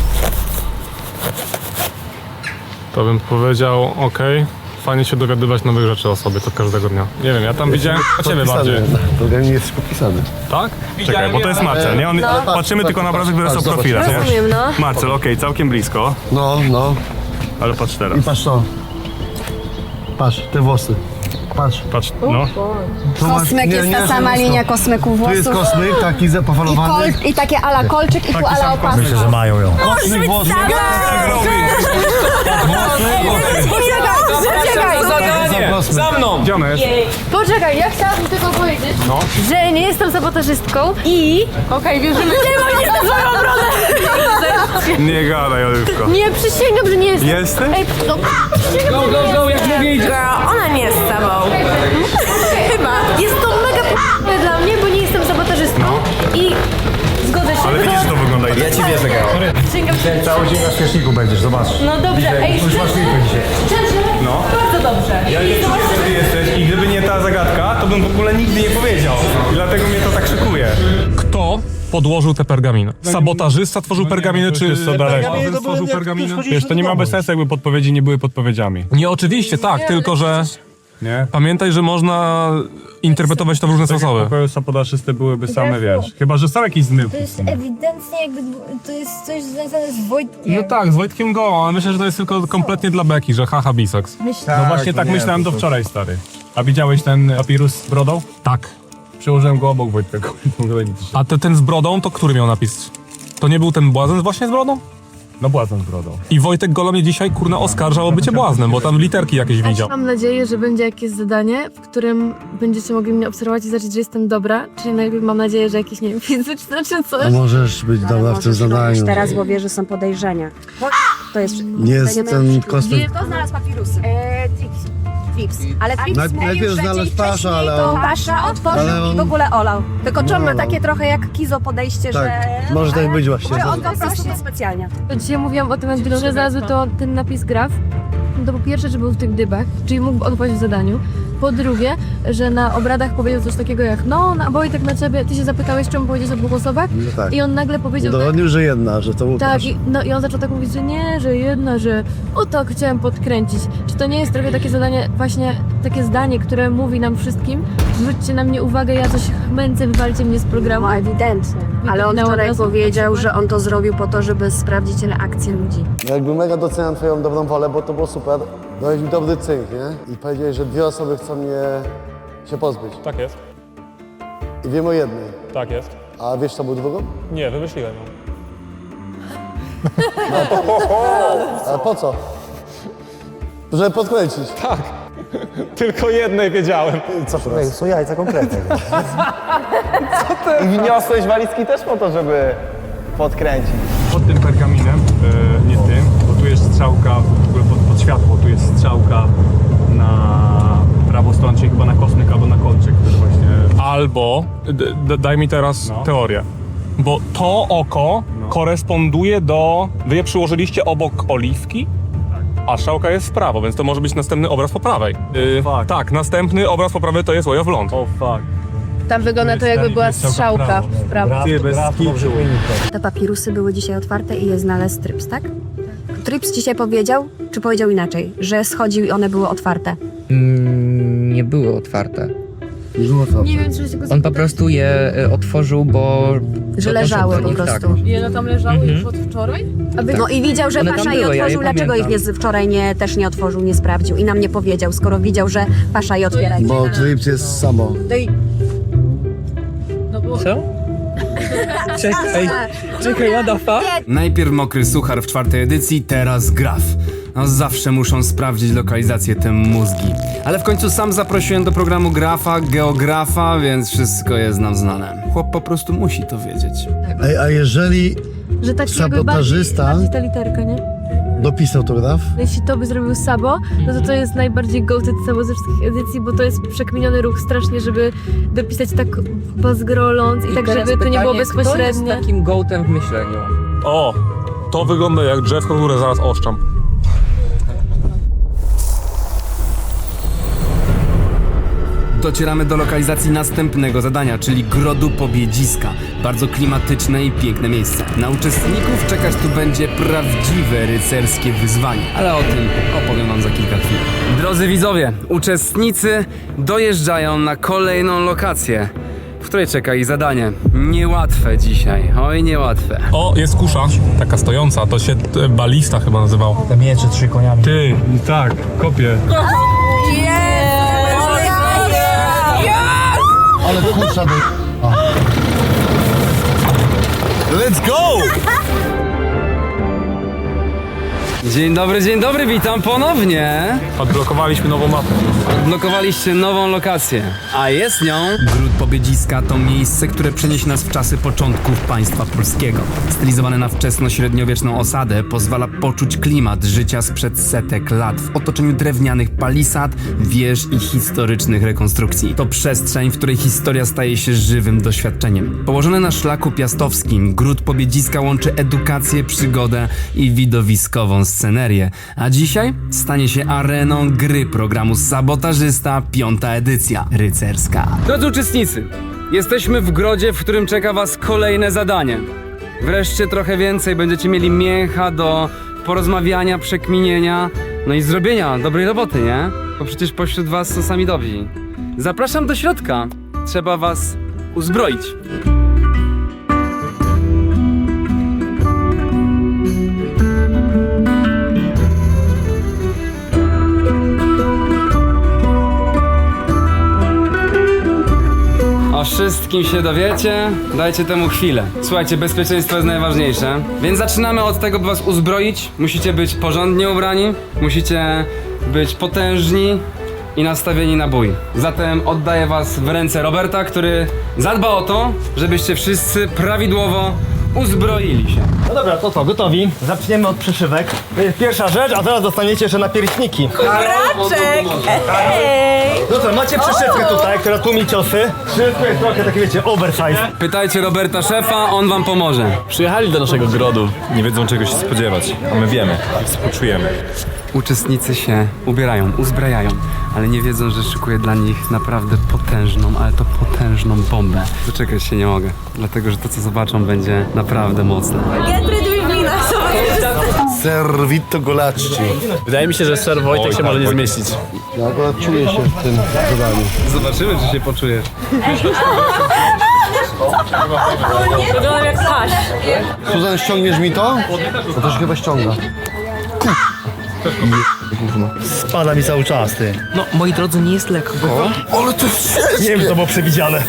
To bym powiedział, okej, fajnie się dowiadywać nowych rzeczy o sobie, to każdego dnia. Nie wiem, ja tam widziałem o ciebie bardziej. To nie jesteś podpisany. Tak? Czekaj, bo to jest Marcel, nie? Patrzymy tylko na obrazek, które są w profilach, nie? Rozumiem, no. Marcel, okej, całkiem blisko. No. Ale patrz teraz. I patrz to. Patrz, te włosy. Patrz. Patrz, no. Tu masz- Kosmyk nie, jest nie, ta sama to- linia kosmyków Tu jest włosów. kosmyk, taki zapofalowany. I takie ala kolczyk i tu ala opaska. Myślę, że mają ją. Kosmyk włosów. Za mną! Gdzie ona jest? Poczekaj, ja chciałabym tylko powiedzieć, że nie jestem sabotażystką i... Okej, wierzymy. Nie jestem swoją obronę! Nie gadaj, Oliwko. Nie, przysięgam, że nie jestem. Jesteś? Ej, no, przysięgam, że nie Go, jak mówię, idzie. Girl, ona nie jest samą. Chyba. Jest to mega p***e dla mnie, bo nie jestem sabotażystką i zgodzę się. Ale widzisz, że to wygląda Ja ci wierzę, Garo. Przysięgam, że... Cały dzień na świeczniku będziesz, zobacz. No dobrze, ej, Już masz filmę dzisiaj. szczerze, No. bardzo dobrze. Ja nie czuję, że ty jesteś i gdyby nie ta zagadka, to bym w ogóle nigdy nie powiedział. I dlatego mnie to tak szykuje. Kto podłożył te pergaminy? Sabotażysta tworzył pergaminy, czy Pergaminy stworzył pergaminy? Wiesz, to nie ma bez sensu, jakby podpowiedzi nie były podpowiedziami. Nie, oczywiście, tak, tylko że... Nie? Pamiętaj, że można interpretować to w różne sposoby. Pokoju sabotażysty byłyby same, wiesz. Chyba, że są jakieś zmyłki. To jest ewidentnie jakby, to jest coś związane z Wojtkiem. No tak, z Wojtkiem Gołą, ale myślę, że to jest tylko kompletnie dla beki, że haha bisoks. No właśnie tak myślałem do wczoraj, stary. A widziałeś ten papirus z brodą? Tak. Przyłożyłem go obok Wojtka. A ten z brodą, to który miał napis? To nie był ten błazen właśnie z brodą? No błazem z brodą. I Wojtek Gola mnie dzisiaj, kurna, oskarżał o bycie błaznem, bo tam literki jakieś widział. Mam nadzieję, że będzie jakieś zadanie, w którym będziecie mogli mnie obserwować i zobaczyć, że jestem dobra. Czyli najpierw mam nadzieję, że jakieś, nie wiem, fizyczne czy coś. No możesz być dobra w tym zadaniu. Teraz, bo wiesz, że są podejrzenia. To jest... Jest ten kosmyk. Kto znalazł papirusy? Trips. Ale Trips Najpierw mówił, że znalazł dzień Pasza, wcześniej ale to on- Pasza otworzył ale on- i w ogóle olał. Tylko czy on ma No. takie trochę jak Kizo podejście, Tak, że... może tak być właśnie. Że on po prostu to specjalnie. To dzisiaj mówiłam o tym, jak że znalazły to ten napis graf. No to po pierwsze, że był w tych dybach, czyli mógł odpowiedzieć w zadaniu. Po drugie, że na obradach powiedział coś takiego jak no, Wojtek na ciebie, ty się zapytałeś, czemu powiedzieć o 2 osobach? No tak. I on nagle powiedział tak, Udowodnił, że jedna, że to Łukasz. tak i on zaczął tak mówić, że nie, że jedna, że o tak chciałem podkręcić. Czy to nie jest trochę takie zadanie, właśnie takie zdanie, które mówi nam wszystkim, zwróćcie na mnie uwagę, ja coś chmęcę, wywalcie mnie z programu. No ewidentnie. Ale on wczoraj powiedział, że on to zrobił po to, żeby sprawdzić reakcję ludzi. Jakby mega doceniam twoją dobrą wolę, bo to było super. Dałeś mi dobry cynk, nie? I powiedziałeś, że 2 osoby chcą mnie się pozbyć. Tak jest, I wiem o jednej. tak jest. A wiesz, co był drugą? Nie, wymyśliłem ją. A po co? Żeby podkręcić. Tak, tylko jednej wiedziałem. Co teraz? Są jajca konkretnie. I wniosłeś walizki też po to, żeby podkręcić. Pod tym pergaminem, nie tym, bo tu jest strzałka, w ogóle pod światło, tu jest strzałka na prawą stronę, czyli chyba na kosmyk albo na kolczyk, który właśnie... Albo, daj mi teraz teorię, bo to oko koresponduje do... Wy je przyłożyliście obok oliwki, a strzałka jest w prawo, więc to może być następny obraz po prawej. Tak, następny obraz po prawej to jest Way of Lond. O fuck. Tam wygląda to jakby była strzałka w prawo. Ty, bez skitu. Te papirusy były dzisiaj otwarte i je znalazł Trips, tak? Trips dzisiaj powiedział, czy powiedział inaczej, że schodził i one były otwarte? Nie były otwarte. Nie wiem, czy się go On po prostu je otworzył, bo... Że bo leżały poszedł do po nich, prostu. I one tam leżały już od wczoraj? No i widział, że One tam Pasza je były, ja je otworzył, dlaczego ich pamiętam. wczoraj też nie otworzył, nie sprawdził i nam nie powiedział, skoro widział, że Pasza je otwiera. Bo Trips jest samo. Co? Czekaj, what the fuck? Najpierw mokry suchar w 4. edycji, teraz graf. No zawsze muszą sprawdzić lokalizację te mózgi. Ale w końcu sam zaprosiłem do programu grafa, geografa, więc wszystko jest nam znane. Chłop po prostu musi to wiedzieć. Ej, a jeżeli Że tak jakby sabotażysta bardziej ta literka, nie? dopisał to graf, Jeśli to by zrobił Sabo, no to jest najbardziej gołty Sabo ze wszystkich edycji, bo to jest przekminiony ruch strasznie, żeby dopisać tak bazgroląc i tak, żeby to nie było bezpośrednie. Kto jest takim gołtem w myśleniu? O, to wygląda jak drzewko, które zaraz oszczam. Docieramy do lokalizacji następnego zadania, czyli Grodu Pobiedziska. Bardzo klimatyczne i piękne miejsce. Na uczestników czekać tu będzie prawdziwe rycerskie wyzwanie, ale o tym opowiem wam za kilka chwil. Drodzy widzowie, uczestnicy dojeżdżają na kolejną lokację, w której czeka ich zadanie. Niełatwe dzisiaj, oj niełatwe. O, jest kusza, taka stojąca, to się balista chyba nazywało. Te miecze 3 koniami. Ty, tak, kopię. Ale kurcza do... let's go! Dzień dobry, witam ponownie. Odblokowaliśmy nową mapę. Odblokowaliście nową lokację, a jest nią Gród Pobiedziska. To miejsce, które przeniesie nas w czasy początków państwa polskiego. Stylizowane na wczesno-średniowieczną osadę, pozwala poczuć klimat życia sprzed setek lat w otoczeniu drewnianych palisad, wież i historycznych rekonstrukcji. To przestrzeń, w której historia staje się żywym doświadczeniem. Położone na szlaku piastowskim, Gród Pobiedziska łączy edukację, przygodę i widowiskową scenerię, a dzisiaj stanie się areną gry programu Sabotażysta 5. edycja rycerska. Drodzy uczestnicy, jesteśmy w grodzie, w którym czeka was kolejne zadanie. Wreszcie trochę więcej będziecie mieli mięcha do porozmawiania, przekminienia, no i zrobienia dobrej roboty, nie? Bo przecież pośród was są sami dobrzy. Zapraszam do środka. Trzeba was uzbroić. O wszystkim się dowiecie, dajcie temu chwilę. Słuchajcie, bezpieczeństwo jest najważniejsze, więc zaczynamy od tego, by was uzbroić. Musicie być porządnie ubrani, musicie być potężni i nastawieni na bój. Zatem oddaję was w ręce Roberta, który zadba o to, żebyście wszyscy prawidłowo uzbroili się. No dobra, to co, gotowi? Zaczniemy od przyszywek. To jest pierwsza rzecz, a teraz dostaniecie jeszcze napierśniki. Braczek! Ej! No co, macie przyszywkę tutaj, która tłumi ciosy. Wszystko jest trochę takie, wiecie, oversize. Pytajcie Roberta szefa, on wam pomoże. Przyjechali do naszego grodu, nie wiedzą czego się spodziewać, a my wiemy, współczujemy. Uczestnicy się ubierają, uzbrajają, ale nie wiedzą, że szykuję dla nich naprawdę potężną, ale to potężną bombę. Doczekać się nie mogę, dlatego że to co zobaczą będzie naprawdę mocne. Get rid with me na sobie. Serwito Golacci. Wydaje mi się, że Sir Wojtek się może nie zmieścić. Ja akurat czuję się w tym zadaniu. Zobaczymy, czy się poczujesz. Wyglądam jak paś. Suzan, ściągniesz mi to? No to się chyba ściąga. Spada mi cały czas, ty. No, moi drodzy, nie jest lekko. Ale to jest... Nie wiem, co to było przewidziane.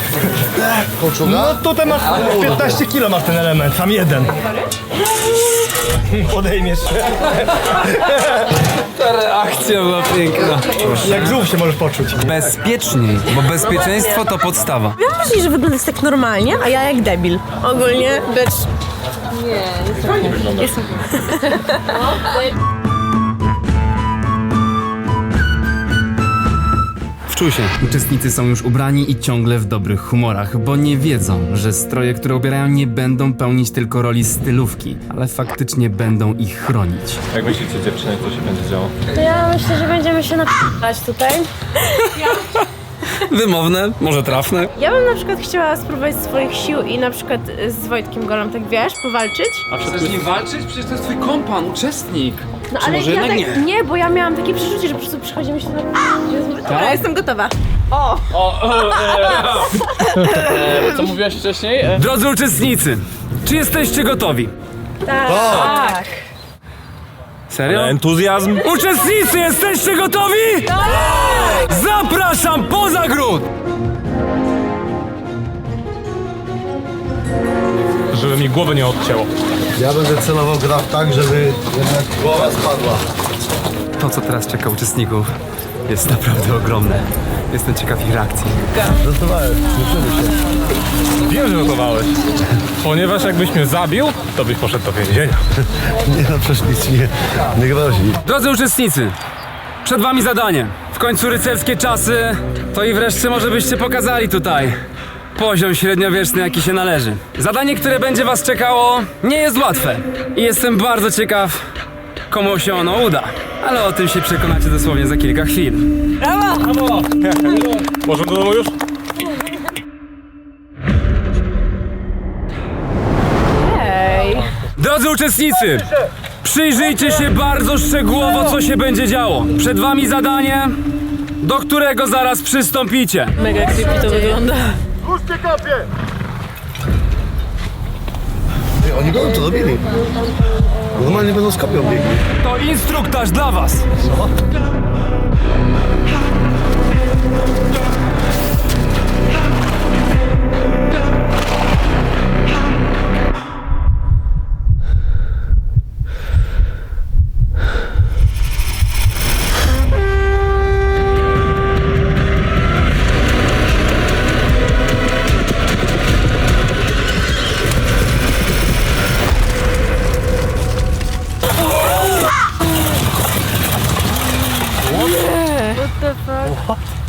Koczuga? No tutaj masz 15 kilo masz ten element, sam jeden. Podejmiesz się. Ta reakcja była piękna. Jak żółw się możesz poczuć. Bezpieczniej, bo bezpieczeństwo to podstawa. Ja myślę, że wyglądasz tak normalnie, a ja jak debil. Ogólnie, becz. Nie, jestem. Wczuł się. Uczestnicy są już ubrani i ciągle w dobrych humorach, bo nie wiedzą, że stroje, które ubierają, nie będą pełnić tylko roli stylówki, ale faktycznie będą ich chronić. Jak myślicie dziewczyny, co się będzie działo? To ja myślę, że będziemy się napierać tutaj. Wymowne, może trafne. Ja bym na przykład chciała spróbować swoich sił i na przykład z Wojtkiem Golem, tak wiesz, powalczyć. A chcesz z nim walczyć? Przecież to jest twój kompan, uczestnik. No Czy ale może ja jednak tak, nie? nie, bo ja miałam takie przeczucie, że po prostu przychodzimy się na... Dobra, jestem gotowa. O! Co mówiłaś wcześniej? Drodzy uczestnicy, czy jesteście gotowi? Tak. Serio? Entuzjazm? Uczestnicy, jesteście gotowi? Zapraszam poza gród! Żeby mi głowy nie odcięło. Ja będę celował graf tak, żeby jednak głowa spadła. To, co teraz czeka uczestników, jest naprawdę ogromne. Jestem ciekaw ich reakcji. Żartowałem, słyszymy się. Wiem, że notowałeś. Ponieważ jakbyś mnie zabił, to byś poszedł do więzienia. Nie no, przecież nic nie grozi. Drodzy uczestnicy, przed wami zadanie. W końcu rycerskie czasy, to i wreszcie może byście pokazali tutaj poziom średniowieczny, jaki się należy. Zadanie, które będzie was czekało, nie jest łatwe. I jestem bardzo ciekaw, komu się ono uda. Ale o tym się przekonacie dosłownie za kilka chwil. Brawo! Możemy do domu już? Drodzy uczestnicy, przyjrzyjcie się bardzo szczegółowo, co się będzie działo. Przed wami zadanie, do którego zaraz przystąpicie. Mega creepy to wygląda. Puśćcie kopie! Oni będą to robili. Normalnie będą z kopią biegli. To instruktaż dla was.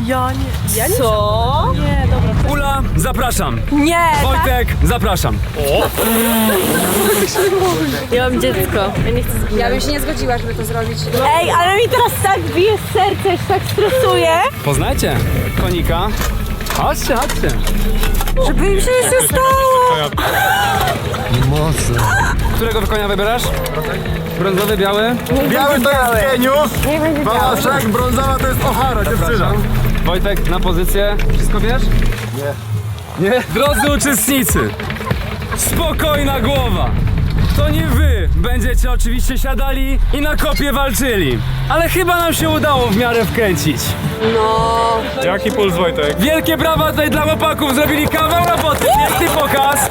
Ja nie. Co? Nie, dobra. Ula, zapraszam. Nie, Wojtek, zapraszam. Ja mam dziecko. Ja nie chcę. Ja bym się nie zgodziła, żeby to zrobić. Ej, ale mi teraz tak bije serce, już tak stresuję. Poznajcie konika. Chodźcie. Żeby im się nic nie stało. Mocno. Którego konia wybierasz? Brązowy, biały? Biały to jest geniusz, Nie będzie biały. Bałaszek, brązowa to jest Ochara, dziewczyna. Wojtek, na pozycję. Wszystko wiesz? Nie. Drodzy uczestnicy, spokojna głowa. To nie wy będziecie oczywiście siadali i na kopie walczyli. Ale chyba nam się udało w miarę wkręcić. No. Jaki puls, Wojtek? Wielkie brawa tutaj dla chłopaków, zrobili kawał roboty, piękny pokaz.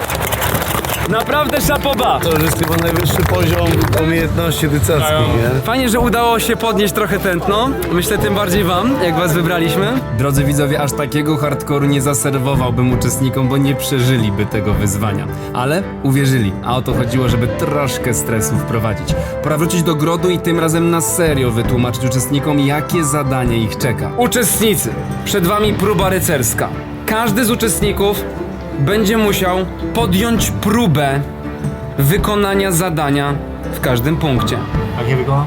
Naprawdę szapoba. To jest chyba najwyższy poziom umiejętności rycerskich, nie? Fajnie, że udało się podnieść trochę tętno. Myślę tym bardziej wam, jak was wybraliśmy. Drodzy widzowie, aż takiego hardkoru nie zaserwowałbym uczestnikom, bo nie przeżyliby tego wyzwania. Ale uwierzyli, a o to chodziło, żeby troszkę stresu wprowadzić. Pora wrócić do grodu i tym razem na serio wytłumaczyć uczestnikom, jakie zadanie ich czeka. Uczestnicy, przed wami próba rycerska. Każdy z uczestników będzie musiał podjąć próbę wykonania zadania w każdym punkcie. Jak nie wykonam?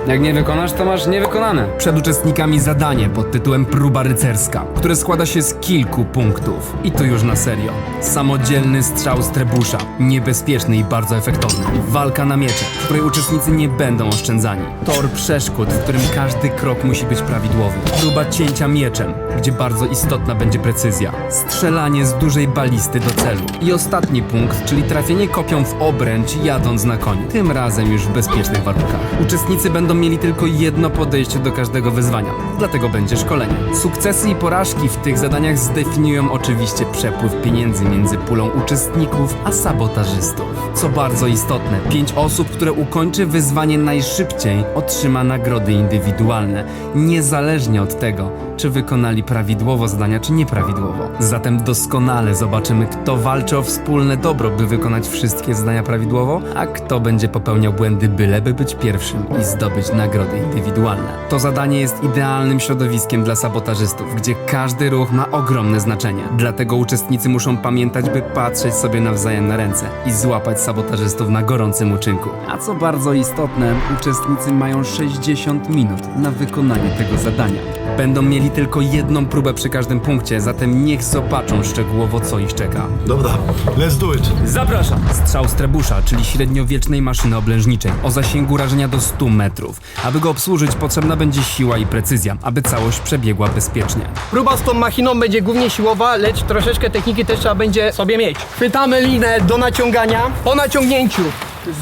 Jak nie wykonasz, to masz niewykonane. Przed uczestnikami zadanie pod tytułem Próba rycerska, które składa się z kilku punktów. I to już na serio. Samodzielny strzał z trebusza, niebezpieczny i bardzo efektowny. Walka na miecze, w której uczestnicy nie będą oszczędzani. Tor przeszkód, w którym każdy krok musi być prawidłowy. Próba cięcia mieczem, gdzie bardzo istotna będzie precyzja. Strzelanie z dużej balisty do celu. I ostatni punkt, czyli trafienie kopią w obręcz jadąc na koniu. Tym razem już w bezpiecznych warunkach. Uczestnicy będą mieli tylko jedno podejście do każdego wyzwania, dlatego będzie szkolenie. Sukcesy i porażki w tych zadaniach zdefiniują oczywiście przepływ pieniędzy między pulą uczestników a sabotażystów. Co bardzo istotne, 5 osób, które ukończy wyzwanie najszybciej, otrzyma nagrody indywidualne, niezależnie od tego, czy wykonali prawidłowo zadania, czy nieprawidłowo. Zatem doskonale zobaczymy, kto walczy o wspólne dobro, by wykonać wszystkie zadania prawidłowo, a kto będzie popełniał błędy, byleby być pierwszym i zdobyć nagrody indywidualne. To zadanie jest idealnym środowiskiem dla sabotażystów, gdzie każdy ruch ma ogromne znaczenie. Dlatego uczestnicy muszą pamiętać, by patrzeć sobie nawzajem na ręce i złapać sabotażystów na gorącym uczynku. A co bardzo istotne, uczestnicy mają 60 minut na wykonanie tego zadania. Będą mieli tylko jedną próbę przy każdym punkcie, zatem niech zobaczą szczegółowo, co ich czeka. Dobra, let's do it. Zapraszam! Strzał z trebusza, czyli średniowiecznej maszyny oblężniczej, o zasięgu rażenia do 100 metrów. Aby go obsłużyć, potrzebna będzie siła i precyzja, aby całość przebiegła bezpiecznie. Próba z tą machiną będzie głównie siłowa, lecz troszeczkę techniki też trzeba będzie sobie mieć. Chwytamy linę do naciągania. Po naciągnięciu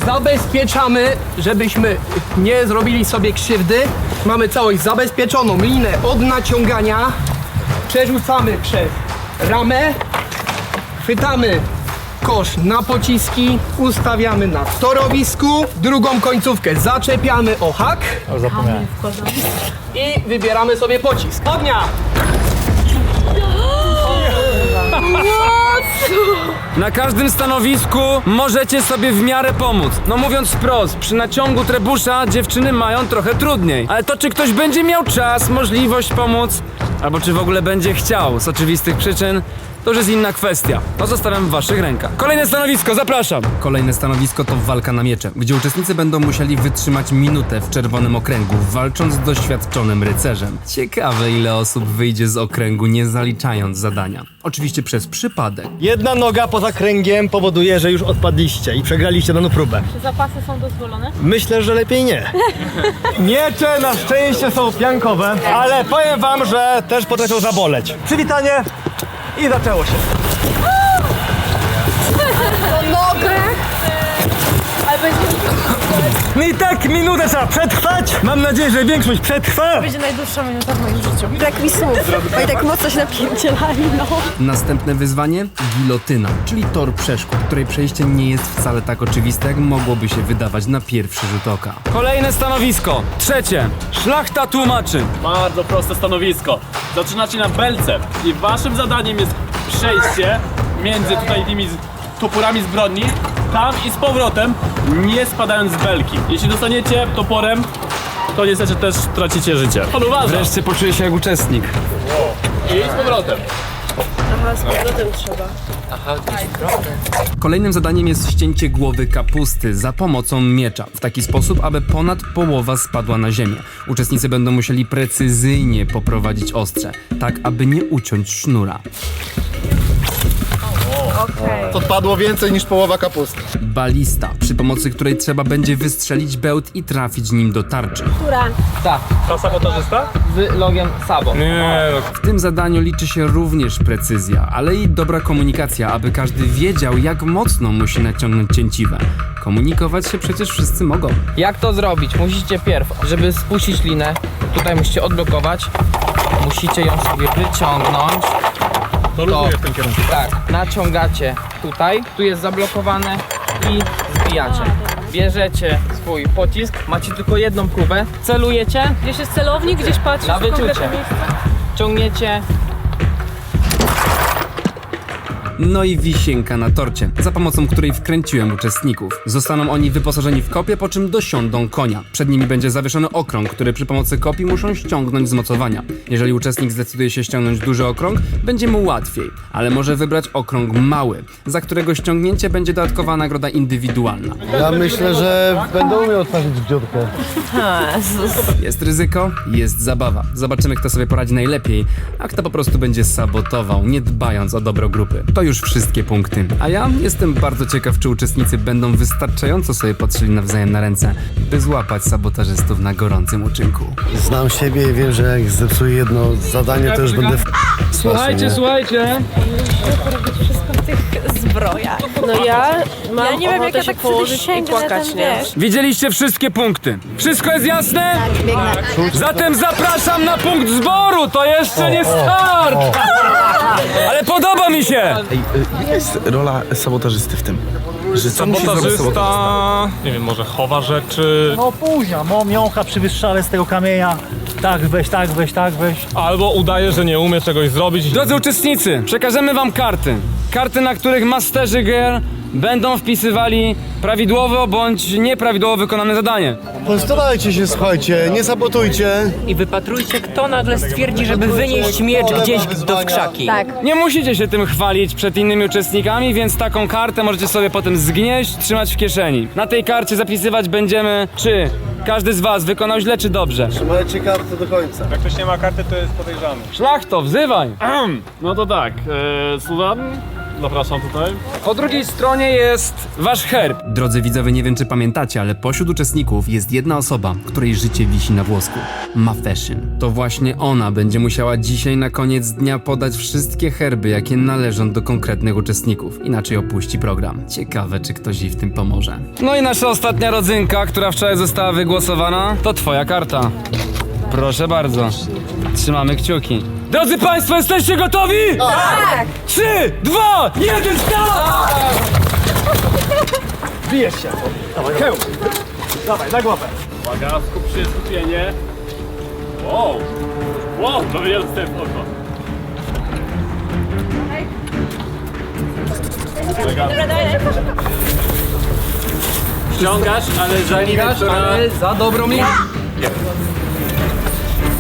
zabezpieczamy, żebyśmy nie zrobili sobie krzywdy. Mamy całość zabezpieczoną, linę od naciągania. Przerzucamy przez ramę. Chwytamy kosz na pociski, ustawiamy na torowisku. Drugą końcówkę zaczepiamy o hak. Zapomniałem. I wybieramy sobie pocisk. Ognia! Na każdym stanowisku możecie sobie w miarę pomóc. No mówiąc wprost, przy naciągu trebusza dziewczyny mają trochę trudniej. Ale to, czy ktoś będzie miał czas, możliwość pomóc, albo czy w ogóle będzie chciał z oczywistych przyczyn, to już jest inna kwestia. To zostawiam w waszych rękach. Kolejne stanowisko, zapraszam! Kolejne stanowisko to walka na miecze, gdzie uczestnicy będą musieli wytrzymać minutę w czerwonym okręgu, walcząc z doświadczonym rycerzem. Ciekawe, ile osób wyjdzie z okręgu, nie zaliczając zadania. Oczywiście przez przypadek. Jedna noga poza kręgiem powoduje, że już odpadliście i przegraliście daną próbę. Czy zapasy są dozwolone? Myślę, że lepiej nie. Miecze na szczęście są piankowe, ale powiem wam, że też potrafią zaboleć. Przywitanie i zaczęło się. Nogę! Ale będzie... No i tak minutę trzeba przetrwać. Mam nadzieję, że większość przetrwa. będzie najdłuższa minuta w moim życiu. Brak mi słów. Bo i tak mocno się napierdzielali, no. Następne wyzwanie? Gilotyna, czyli tor przeszkód, której przejście nie jest wcale tak oczywiste, jak mogłoby się wydawać na pierwszy rzut oka. Kolejne stanowisko, trzecie. Szlachta tłumaczy. Bardzo proste stanowisko. Zaczynacie na belce i waszym zadaniem jest przejście między tutaj tymi toporami zbrodni, tam i z powrotem, nie spadając z belki. Jeśli dostaniecie toporem to niestety też tracicie życie. Pan uważa. Wreszcie poczuję się jak uczestnik. I z powrotem. Aha, z powrotem trzeba. Kolejnym zadaniem jest ścięcie głowy kapusty za pomocą miecza, w taki sposób, aby ponad połowa spadła na ziemię. Uczestnicy będą musieli precyzyjnie poprowadzić ostrze, tak aby nie uciąć sznura. To padło więcej niż połowa kapusty. Balista, przy pomocy której trzeba będzie wystrzelić bełt i trafić nim do tarczy. Która? Tak. Ta sabotażysta? Z logiem Sabo. Nie, W tym zadaniu liczy się również precyzja, ale i dobra komunikacja, aby każdy wiedział, jak mocno musi naciągnąć cięciwę. Komunikować się przecież wszyscy mogą. Jak to zrobić? Musicie pierw, żeby spuścić linę, tutaj musicie odblokować, musicie ją sobie wyciągnąć. to luzuje w tym kierunku. Tak, naciągacie tutaj, tu jest zablokowane i zbijacie. Bierzecie swój pocisk, macie tylko jedną próbę, celujecie. Gdzieś jest celownik, gdzieś patrzysz Na w konkretne wyczucie. miejsce? Ciągniecie. No i wisienka na torcie, za pomocą której wkręciłem uczestników. Zostaną oni wyposażeni w kopie, po czym dosiądą konia. Przed nimi będzie zawieszony okrąg, który przy pomocy kopii muszą ściągnąć z mocowania. Jeżeli uczestnik zdecyduje się ściągnąć duży okrąg, będzie mu łatwiej, ale może wybrać okrąg mały, za którego ściągnięcie będzie dodatkowa nagroda indywidualna. Ja myślę, że będę umiał otworzyć dziurkę. Jest ryzyko, jest zabawa. Zobaczymy, kto sobie poradzi najlepiej, a kto po prostu będzie sabotował, nie dbając o dobro grupy. To już wszystkie punkty. A ja jestem bardzo ciekaw, czy uczestnicy będą wystarczająco sobie patrzyli nawzajem na ręce, by złapać sabotażystów na gorącym uczynku. Znam siebie i wiem, że jak zepsuję jedno zadanie, to już będę Słuchajcie. Zbroja. No ja mam nie wiem, jak ochotę ja się tak położyć wtedy i sięgnę na płakać, ten, nie? wiesz. Widzieliście wszystkie punkty. Wszystko jest jasne? Zatem zapraszam na punkt zboru. To jeszcze nie start. Ale podoba mi się. Jaka jest rola sabotażysty w tym? Że co musi zrobić sabotażysta? Sabotażysta, nie wiem, może chowa rzeczy, No później, miącha przy wystrzale z tego kamienia. Tak weź, tak weź, tak weź. albo udaje, że nie umie czegoś zrobić. Drodzy uczestnicy, przekażemy wam karty. Karty, na których masterzy gier będą wpisywali prawidłowo bądź nieprawidłowo wykonane zadanie. Postarajcie się, słuchajcie, nie sabotujcie. I wypatrujcie, kto nagle stwierdzi, żeby wynieść miecz gdzieś do krzaki. Tak. Nie musicie się tym chwalić przed innymi uczestnikami, więc taką kartę możecie sobie potem zgnieść, trzymać w kieszeni. Na tej karcie zapisywać będziemy, czy każdy z was wykonał źle, czy dobrze. Trzymajcie kartę do końca. Jak ktoś nie ma karty, to jest podejrzany. Szlachto, wzywaj! No to tak, Sudan, zapraszam tutaj. Po drugiej stronie jest wasz herb. Drodzy widzowie, nie wiem czy pamiętacie, ale pośród uczestników jest jedna osoba, której życie wisi na włosku. Mafashion. To właśnie ona będzie musiała dzisiaj na koniec dnia podać wszystkie herby, jakie należą do konkretnych uczestników. Inaczej opuści program. Ciekawe, czy ktoś jej w tym pomoże. No i nasza ostatnia rodzynka, która wczoraj została wygłosowana, to twoja karta. Proszę bardzo. Trzymamy kciuki. Drodzy Państwo, jesteście gotowi? Tak! 3, 2, 1, start! Bijesz się. Dawaj, hełm. Dawaj, na głowę. Uwaga, skupienie. Wow, to jestem oko. Ściągasz, ale za linę, która... Ale za dobrą linię.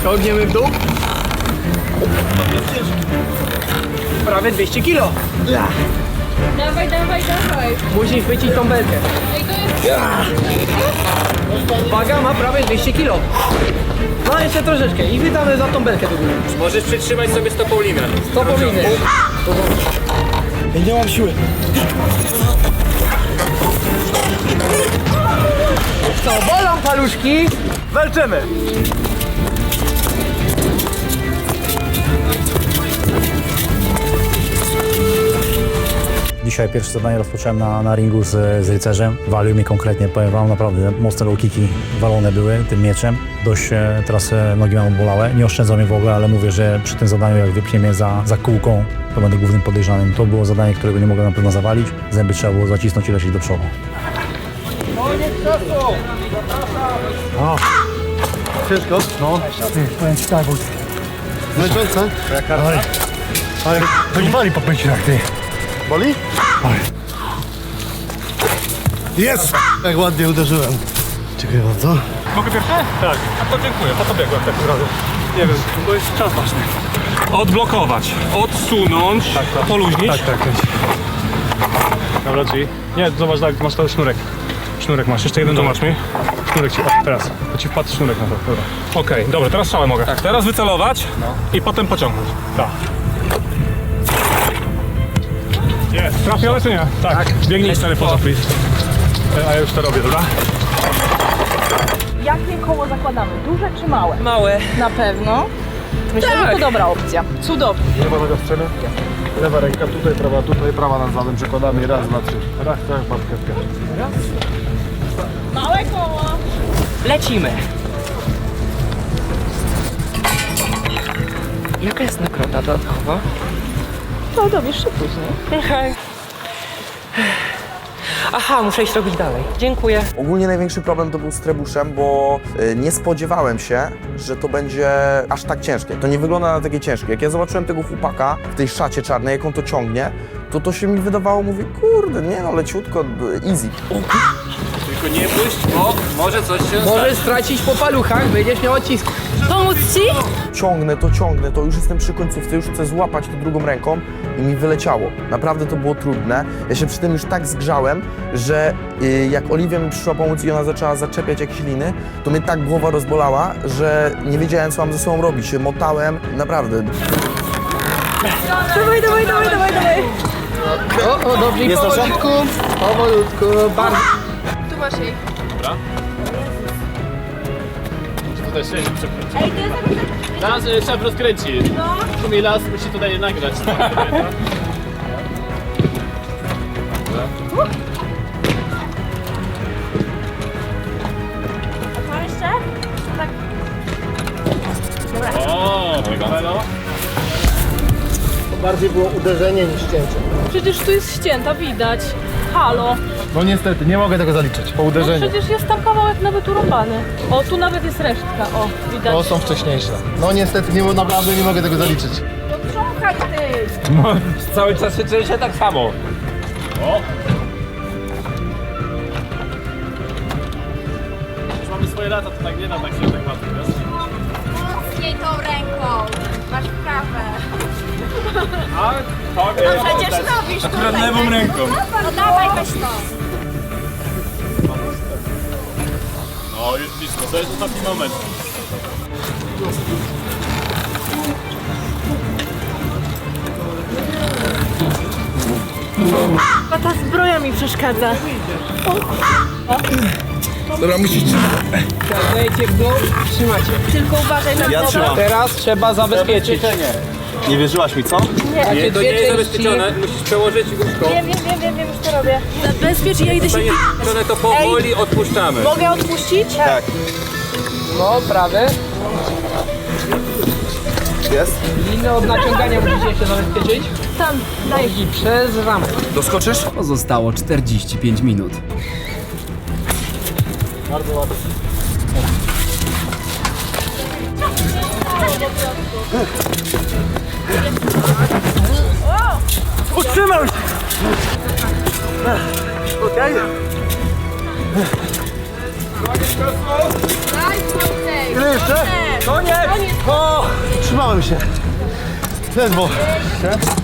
Ciągniemy w dół. Prawie 200 kilo. Dawaj. Musisz chwycić tą belkę. Waga ma prawie 200 kilo. No jeszcze troszeczkę i wydamy za tą belkę do góry. Możesz przytrzymać sobie stopą linę. Stopą liny. Ja nie mam siły. Co, bolą paluszki? Walczymy. Dzisiaj pierwsze zadanie rozpocząłem na ringu z rycerzem. Walił mnie konkretnie, powiem wam, naprawdę mocne low kicki walone były tym mieczem. Dość teraz nogi mam bolałe. Nie oszczędzał mnie w ogóle, ale mówię, że przy tym zadaniu jak wypnie mnie za kółką, to będę głównym podejrzanym. To było zadanie, którego nie mogłem na pewno zawalić. Zęby trzeba było zacisnąć i lecieć do przodu. O. Ciężko? No, ty, powiem ci tak, bo... Męczące? Ale to nie wali po pęcinach, ty. Boli? Jest! Jak ładnie uderzyłem. Dziękuję bardzo. Mogę pierwszy? Tak. A to dziękuję, po to biegłem w takim razie. Nie wiem, bo jest czas ważny. Odblokować, odsunąć, poluźnić. Tak. Dobra, G. Nie, zobacz, tak, masz ten sznurek. Sznurek masz, jeszcze jeden tłumacz mi. Sznurek ci, teraz. To ci wpadł sznurek na to, dobra. Okej, dobra, teraz strzałę mogę. Tak. Teraz wycelować i potem pociągnąć. Tak. Jest. Trafione czy nie? Tak. Biegnij 4 poza, please. A ja już to robię, dobra? Jakie koło zakładamy? Duże czy małe? Małe. Na pewno. Myślę, że to dobra opcja. Cudownie. Lewa noga w stronę. Lewa ręka tutaj, prawa nad zadem. Przekładamy raz, dwa, trzy. Raz, tak, babkę w pierwszy. Raz. Małe koło. Lecimy. Jaka jest nagroda dodatkowa? To dowiesz się później. Okej. Aha, muszę iść robić dalej. Dziękuję. Ogólnie największy problem to był z trebuszem, bo nie spodziewałem się, że to będzie aż tak ciężkie. To nie wygląda na takie ciężkie. Jak ja zobaczyłem tego chłopaka w tej szacie czarnej, jak on to ciągnie, to się mi wydawało, mówię, kurde, nie no, leciutko, easy. Tylko nie puść, bo może coś się Możesz stracić po paluchach, będziesz miał odcisk. Pomóc ci? Ciągnę to, już jestem przy końcówce, już chcę złapać to drugą ręką i mi wyleciało. Naprawdę to było trudne. Ja się przy tym już tak zgrzałem, że jak Oliwia mi przyszła pomóc i ona zaczęła zaczepiać jakieś liny, to mnie tak głowa rozbolała, że nie wiedziałem, co mam ze sobą robić. Się motałem, naprawdę. Dawaj. O, dobrze, i powolutku, bardzo. Tu masz jej. Dobra. Tutaj się przekręci. Teraz szef rozkręci. Kumilas musi tutaj nagrać. A to jeszcze? Tak. O, Melo. Bardziej było uderzenie niż cięcie. Przecież tu jest ścięta, widać. Halo. No niestety, nie mogę tego zaliczyć. Po uderzeniu. Przecież jest tam kawałek nawet urąbany. O, tu nawet jest resztka, o, widać. To są wcześniejsze. No niestety, naprawdę nie mogę tego zaliczyć. No trząkaj ty! No, cały czas się dzieje się tak samo. O! Już mamy swoje lata, to tak nie da tak się tak łatwo, wiesz? Mocniej tą ręką. Masz prawę. A, tak, No przecież robisz akurat tutaj. lewą ręką. No dawaj, weź to. No, już blisko, to jest ostatni moment. A ta zbroja mi przeszkadza. Dobra, musisz... Dajcie w dół, trzymacie. Tylko uważaj na Ja głowę. trzymam. Teraz trzeba zabezpieczyć. Nie wierzyłaś mi, co? Nie, To nie jest zabezpieczone, musisz przełożyć łóżko. Wiem, już to robię. Zabezpiecz, ja idę się... Zabezpieczone to powoli odpuszczamy. Mogę odpuścić? Tak. No, prawy. Jest? Liny od naciągania musicie jeszcze zabezpieczyć. Tam, daj. I przez ramę. Doskoczysz? Pozostało 45 minut. Bardzo ładnie. Utrzymał się! Okej. Ile jeszcze? Koniec! O! Trzymałem się. Ledwo.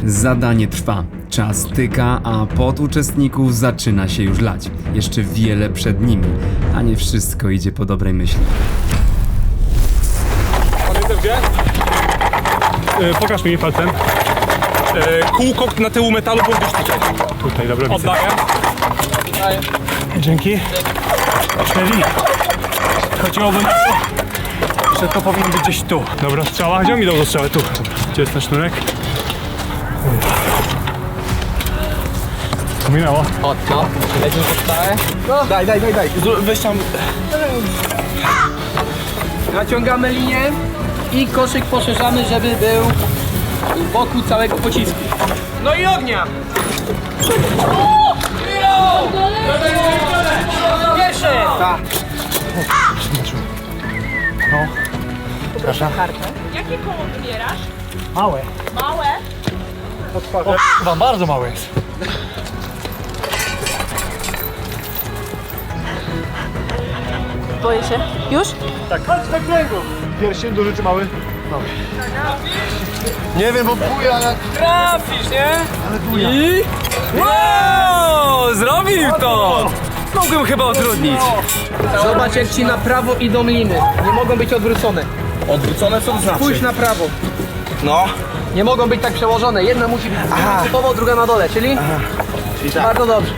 Zadanie trwa. Czas tyka, a pot uczestników zaczyna się już lać. Jeszcze wiele przed nimi, a nie wszystko idzie po dobrej myśli. Pamiętasz gdzie? Pokaż mi palcem. Kółko na tyłu metalu było gdzieś tutaj. Tutaj, dobra, widzę. Oddaję. Dzięki. Czyli chodziłoby na to, że to powinno być gdzieś tu. Dobra, strzała. Gdzie mi dał do strzały? Tu. Dobra. Gdzie jest ten sznurek? Minęło. O, no. Lecimy pod stałe. No. Daj. Weź tam... Naciągamy linię i koszyk poszerzamy, żeby był wokół całego pocisku. No i ognia! Pierwszy! Tak. No. Przepraszam. Jakie koło wybierasz? Małe. Małe? O, chyba bardzo małe jest. Boję się. Już? Tak. Chodź na kręgu. Pierścień duży czy mały? Mały. Nie wiem, bo buja jak... Trafisz, nie? I... Wow! Zrobił to! Mogłem chyba utrudnić. Zobacz, jak ci na prawo idą liny. Nie mogą być odwrócone. Odwrócone co to znaczy? Pójdź na prawo. No. Nie mogą być tak przełożone. Jedna musi być typowo, druga na dole, czyli? Tak. Bardzo dobrze.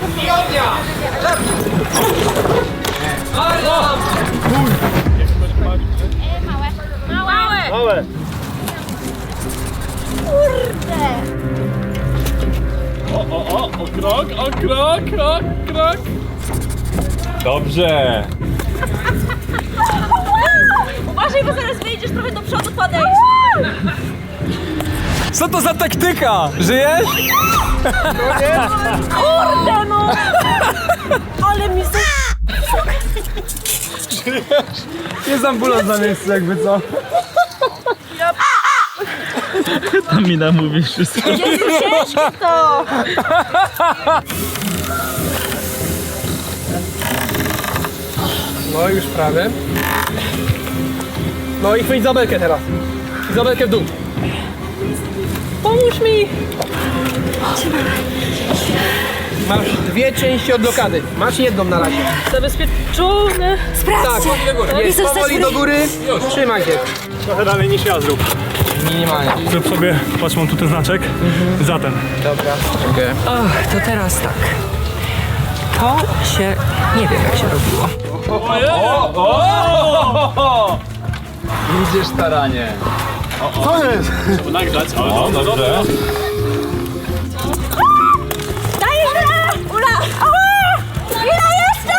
Małe. Kurde! O krok. Dobrze. Uważaj, bo zaraz wyjdziesz trochę do przodu, podejść. Co to za taktyka? Żyjesz? Kurde, no! Ale mi za... Jest ambulans na miejscu, jakby co. Tam mi namówisz wszystko. Jezu, ciężkie to! No już prawie. No i chwyć zabelkę teraz. Zabelkę w dół. Pomóż mi! Masz dwie części od blokady. Masz jedną na razie. Zabezpieczone. Tak, jest powoli do góry. Trzymaj się. Trochę dalej niż ja zrób. Minimalnie. Zrób sobie, patrz, mam tu ten znaczek. Za ten. Dobra. Okay. Och, to teraz tak. To się... nie wiem jak się robiło. Idziesz staranie. Co jest? Nagrzać, ale dobrze. Dajesz Ula! Ula! Ała! Ula, jeszcze!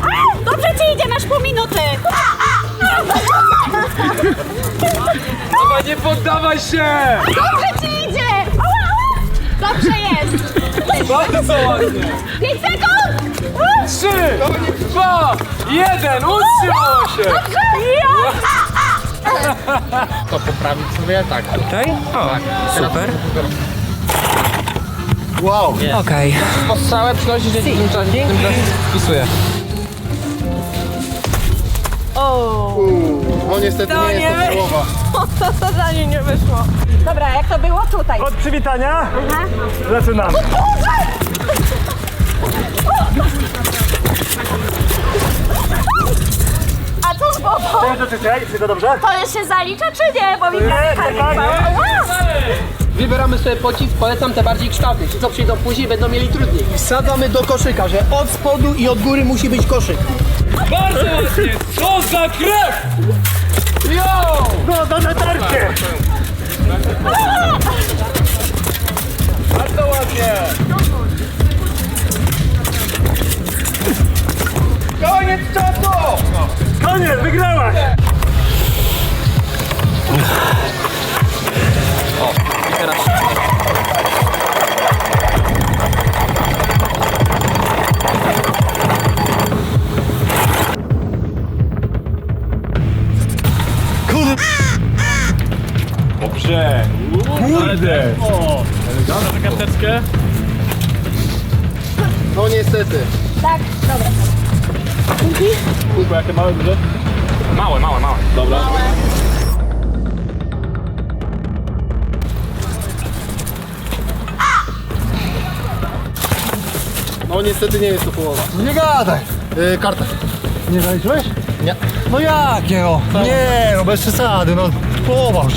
Ała! Dobrze ci idzie, masz pół minuty. Dawaj, nie poddawaj się! Dobrze ci idzie! Ała, ała! Dobrze jest! Bardzo ładnie! 5 sekund! 3, 2, 1, utrzymało się! Dobrze! Ja! To poprawić sobie tak. Tutaj? O, super. Wow. Okej. Po strzałę przynosisz, że tym czasie wpisuję. No niestety nie jest to połowa. To zadanie nie wyszło. Dobra, jak to było tutaj? Od przywitania zaczynamy. A co z głową? Czekaj, wszystko dobrze? To się zalicza czy nie? Bo mi prawie Wybieramy sobie pocisk, polecam te bardziej kształty. Ci co przyjdą później będą mieli trudniej. Wsadzamy do koszyka, że od spodu i od góry musi być koszyk. Bardzo ładnie! Co za krew! Yo! No, do natarcie! Bardzo ładnie! Koniec czasu! Koniec, wygrałaś! Dobrze! Kurde! Elegancko. Na karteczkę. No niestety. Tak, dobra. Kurwa, jakie małe, duże? Małe. Dobra. No niestety nie jest to połowa. Nie gadaj. Karta. Nie zaliczyłeś? Nie. No jakie no? Nie, no bez przesady, no połowa już.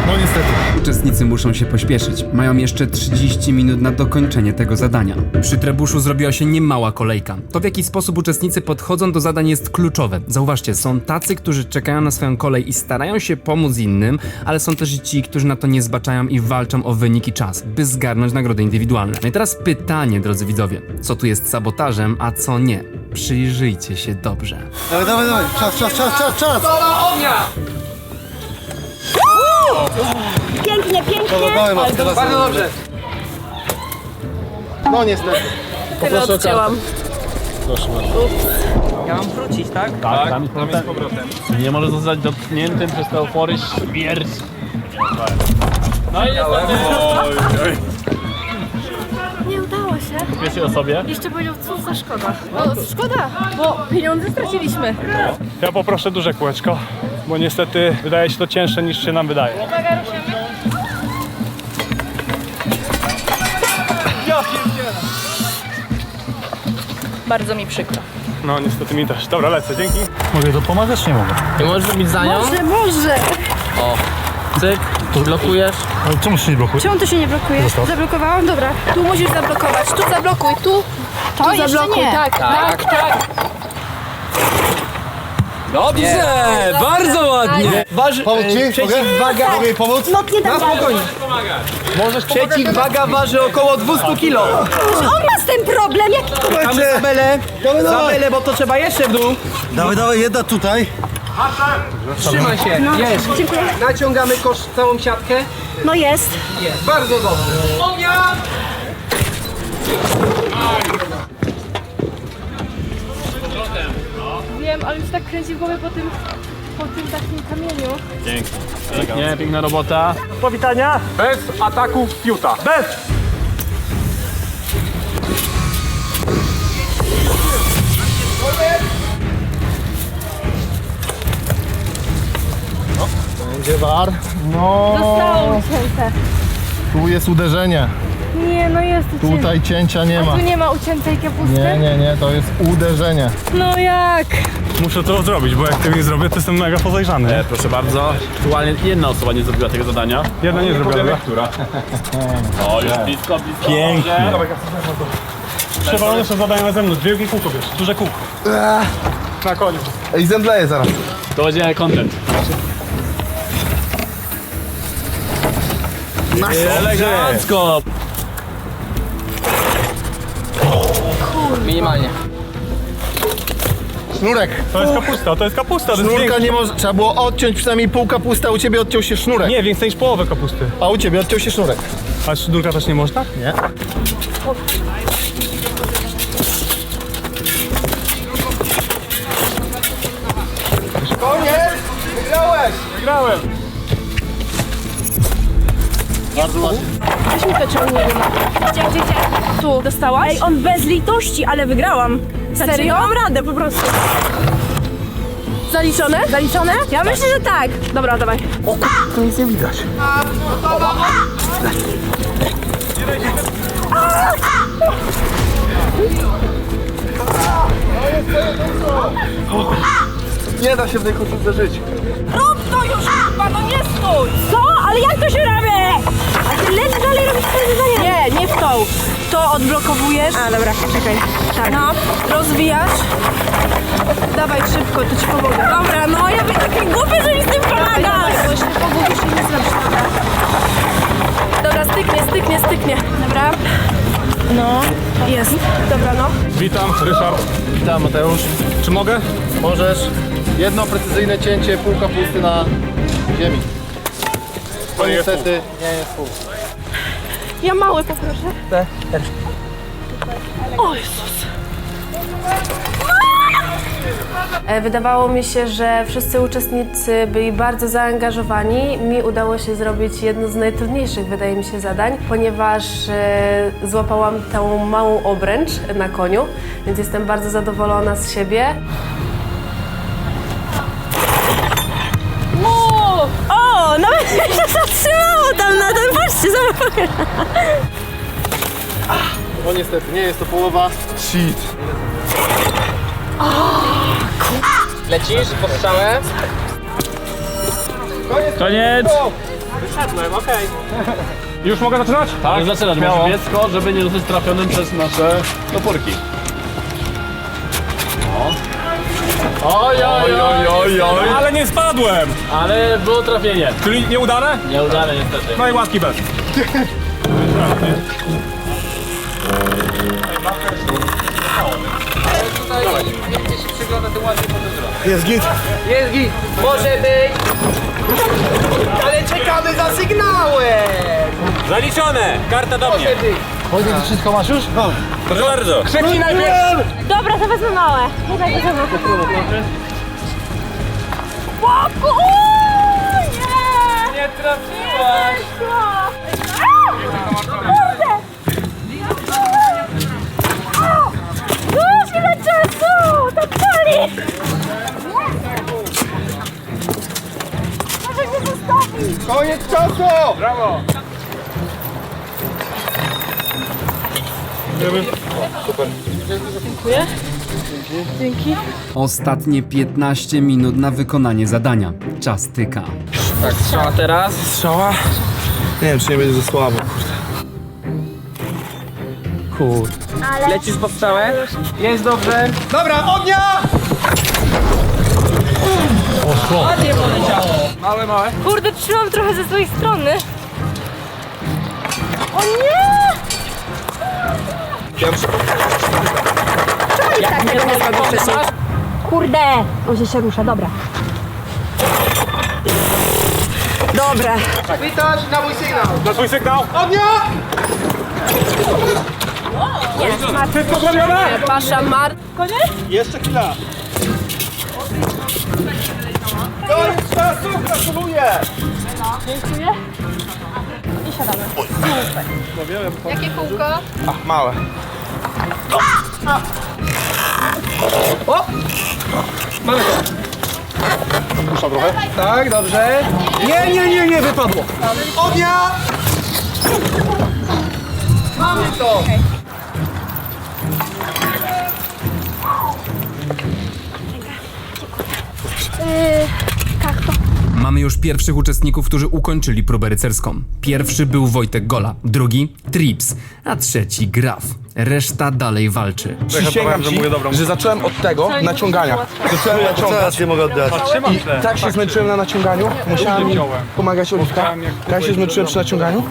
No niestety. Uczestnicy muszą się pośpieszyć. Mają jeszcze 30 minut na dokończenie tego zadania. Przy trebuszu zrobiła się niemała kolejka. To, w jaki sposób uczestnicy podchodzą do zadań, jest kluczowe. Zauważcie, są tacy, którzy czekają na swoją kolej i starają się pomóc innym, ale są też ci, którzy na to nie zbaczają i walczą o wynik i czas, by zgarnąć nagrody indywidualne. No i teraz pytanie, drodzy widzowie. Co tu jest sabotażem, a co nie? Przyjrzyjcie się dobrze. Dawaj. Czas. Pięknie. Bardzo dobrze. No niestety. Tyle odcięłam. Ja mam wrócić, tak? Tak, tam jest powrotem. Nie może zostać dotkniętym przez te opory śmierć. No i niestety. Nie udało się. Pierwszej osobie. Jeszcze powiedział, co za szkoda. No szkoda, bo pieniądze straciliśmy. Ja poproszę duże kółeczko, bo niestety wydaje się to cięższe niż się nam wydaje. Uwaga, ruszymy. Ja pierdzielę. Bardzo mi przykro. No niestety mi też. Dobra, lecę, dzięki. Mogę to pomagać, czy nie mogę? Nie możesz robić za nią? Może. O, cyk, blokujesz. Ale czemu się nie blokuje? Czemu tu się nie blokuje? Zostaw. Zablokowałam? Dobra. Tu musisz zablokować, tu zablokuj, tu. To tu zablokuj, nie. Tak. Dobrze, bardzo ładnie. Pomóc ci? Przeciwwaga. Mogę jej pomóc? No nie Na spokojnie. Przeciwwaga waży około 200 kg. On ma z tym problem, jaki to Czekamy za belę, bo to trzeba jeszcze w dół. Dawaj, jedna tutaj. Trzymaj się, jest. Dziękuję. Naciągamy całą siatkę. No jest. Jest, bardzo dobrze. Ognia! Wiem, ale już tak kręci w głowie po tym takim kamieniu. Pięknie, piękna robota. Powitania. Bez ataków fiuta. Bez! Będzie war. No. Zostało ucięte. Tu jest uderzenie. Nie, no jest ucięte. Tutaj cięcia nie A ma. tu nie ma uciętej kapusty? Nie, to jest uderzenie. No jak? Muszę to zrobić, bo jak tego nie zrobię, to jestem mega podejrzany. Proszę bardzo, aktualnie jedna osoba nie zrobiła tego zadania. Jedna nie zrobiła. Która? O, już blisko. Pięknie. Przewalone są zadania na zewnątrz. Wielkie kółko wiesz, duże kółko. Na koniec. I zemdleję zaraz. To będzie content. Elegancko. Minimalnie. Sznurek. To jest kapusta, to jest kapusta. To jest Sznurka większy. nie może. Trzeba było odciąć przynajmniej pół kapusty, a u ciebie odciął się sznurek. Nie, więcej niż połowę kapusty. A u ciebie odciął się sznurek. A sznurka też nie można? Nie. Koniec! Wygrałeś! Wygrałem. Bardzo ładnie. Weź mi to ciągnie. Gdzie? Tu. Dostałaś? Ej, on bez litości, ale wygrałam. Serio? Mam radę po prostu. Zaliczone? Zaliczone? Ja myślę, że tak. Dobra, dawaj. To nic nie widać. Nie da się w tej koszulce żyć. Rób to już, chyba, no nie stój! Co? Ale jak to się robi? A ty leć dalej robić to zadanie. Nie, nie w tą. To odblokowujesz. A, dobra, czekaj. Tak. No, rozwijasz. Dawaj szybko, to ci pomogę. Dobra, no ja bym taki głupie, że mi z tym pomagasz. Bo jeszcze pogubisz i nie zrobisz. Dobra, styknie. Dobra. No, jest. Dobra, no. Witam, Ryszard. Witam, Mateusz. Czy mogę? Możesz. Jedno precyzyjne cięcie, pół kapusty na ziemi. To niestety nie jest pół. Ja małe poproszę. Też. O Jezus. Wydawało mi się, że wszyscy uczestnicy byli bardzo zaangażowani. Mi udało się zrobić jedno z najtrudniejszych, wydaje mi się, zadań, ponieważ złapałam tą małą obręcz na koniu, więc jestem bardzo zadowolona z siebie. O, nawet się zatrzymało tam na tym, patrzcie, zobacz. No niestety, nie jest to połowa. Shit. Lecisz pod strzałę. Koniec. Wyszedłem, okej. Już mogę zaczynać? Tak, zaczynać. Śmiało. Masz biec, żeby nie zostać trafionym przez nasze toporki. Oj. Ale nie spadłem. Ale było trafienie. Czyli nieudane? Nieudane niestety. No i łaski bez. Tutaj im gdzie się przygląda, tym łatwiej potem zrobić. Jest git. Jest git. Może być. Ale czekamy za sygnałem. Zaliczone. Karta do mnie. Może być. Wojtek, ty wszystko masz już? No. Proszę bardzo. Krzyknij najpierw. Dobra, to wezmę małe. Nie tak, to Łoku! Nie! Nie trafiłaś. Kurde! Koniec czasu! Brawo! Super. Dziękuję. Dzięki. Ostatnie 15 minut na wykonanie zadania. Czas tyka. Tak, strzała teraz. Strzała. Nie wiem, czy nie będzie za słabo, kurde. Lecisz pod strzałę? Jest dobrze. Dobra, ognia! Ładnie poleciało. Małe. Kurde, trzymam trochę ze swojej strony. O nie! Kurde! On się rusza, dobra. Dobra. Witasz na mój sygnał. Na twój sygnał! Ognia! Jest Wszystko zrobione? Pasza Mar... Koniec? Jeszcze chwila. Koniec czasu, gratuluję! Dziękuję. I siadamy. Jakie kółko? Ach, małe. O! Mamy to. Puszczam trochę. Tak, dobrze. Nie, wypadło. Ognia! Mamy to. Mamy już pierwszych uczestników, którzy ukończyli próbę rycerską. Pierwszy był Wojtek Gola, drugi Trips, a trzeci Graf. Reszta dalej walczy. Przysięgam ci, że zacząłem od tego naciągania. Zacząłem naciągać. się mogę oddać. I tak się zmęczyłem na naciąganiu. Musiałem pomagać Oliwka. Tak się zmęczyłem przy naciąganiu,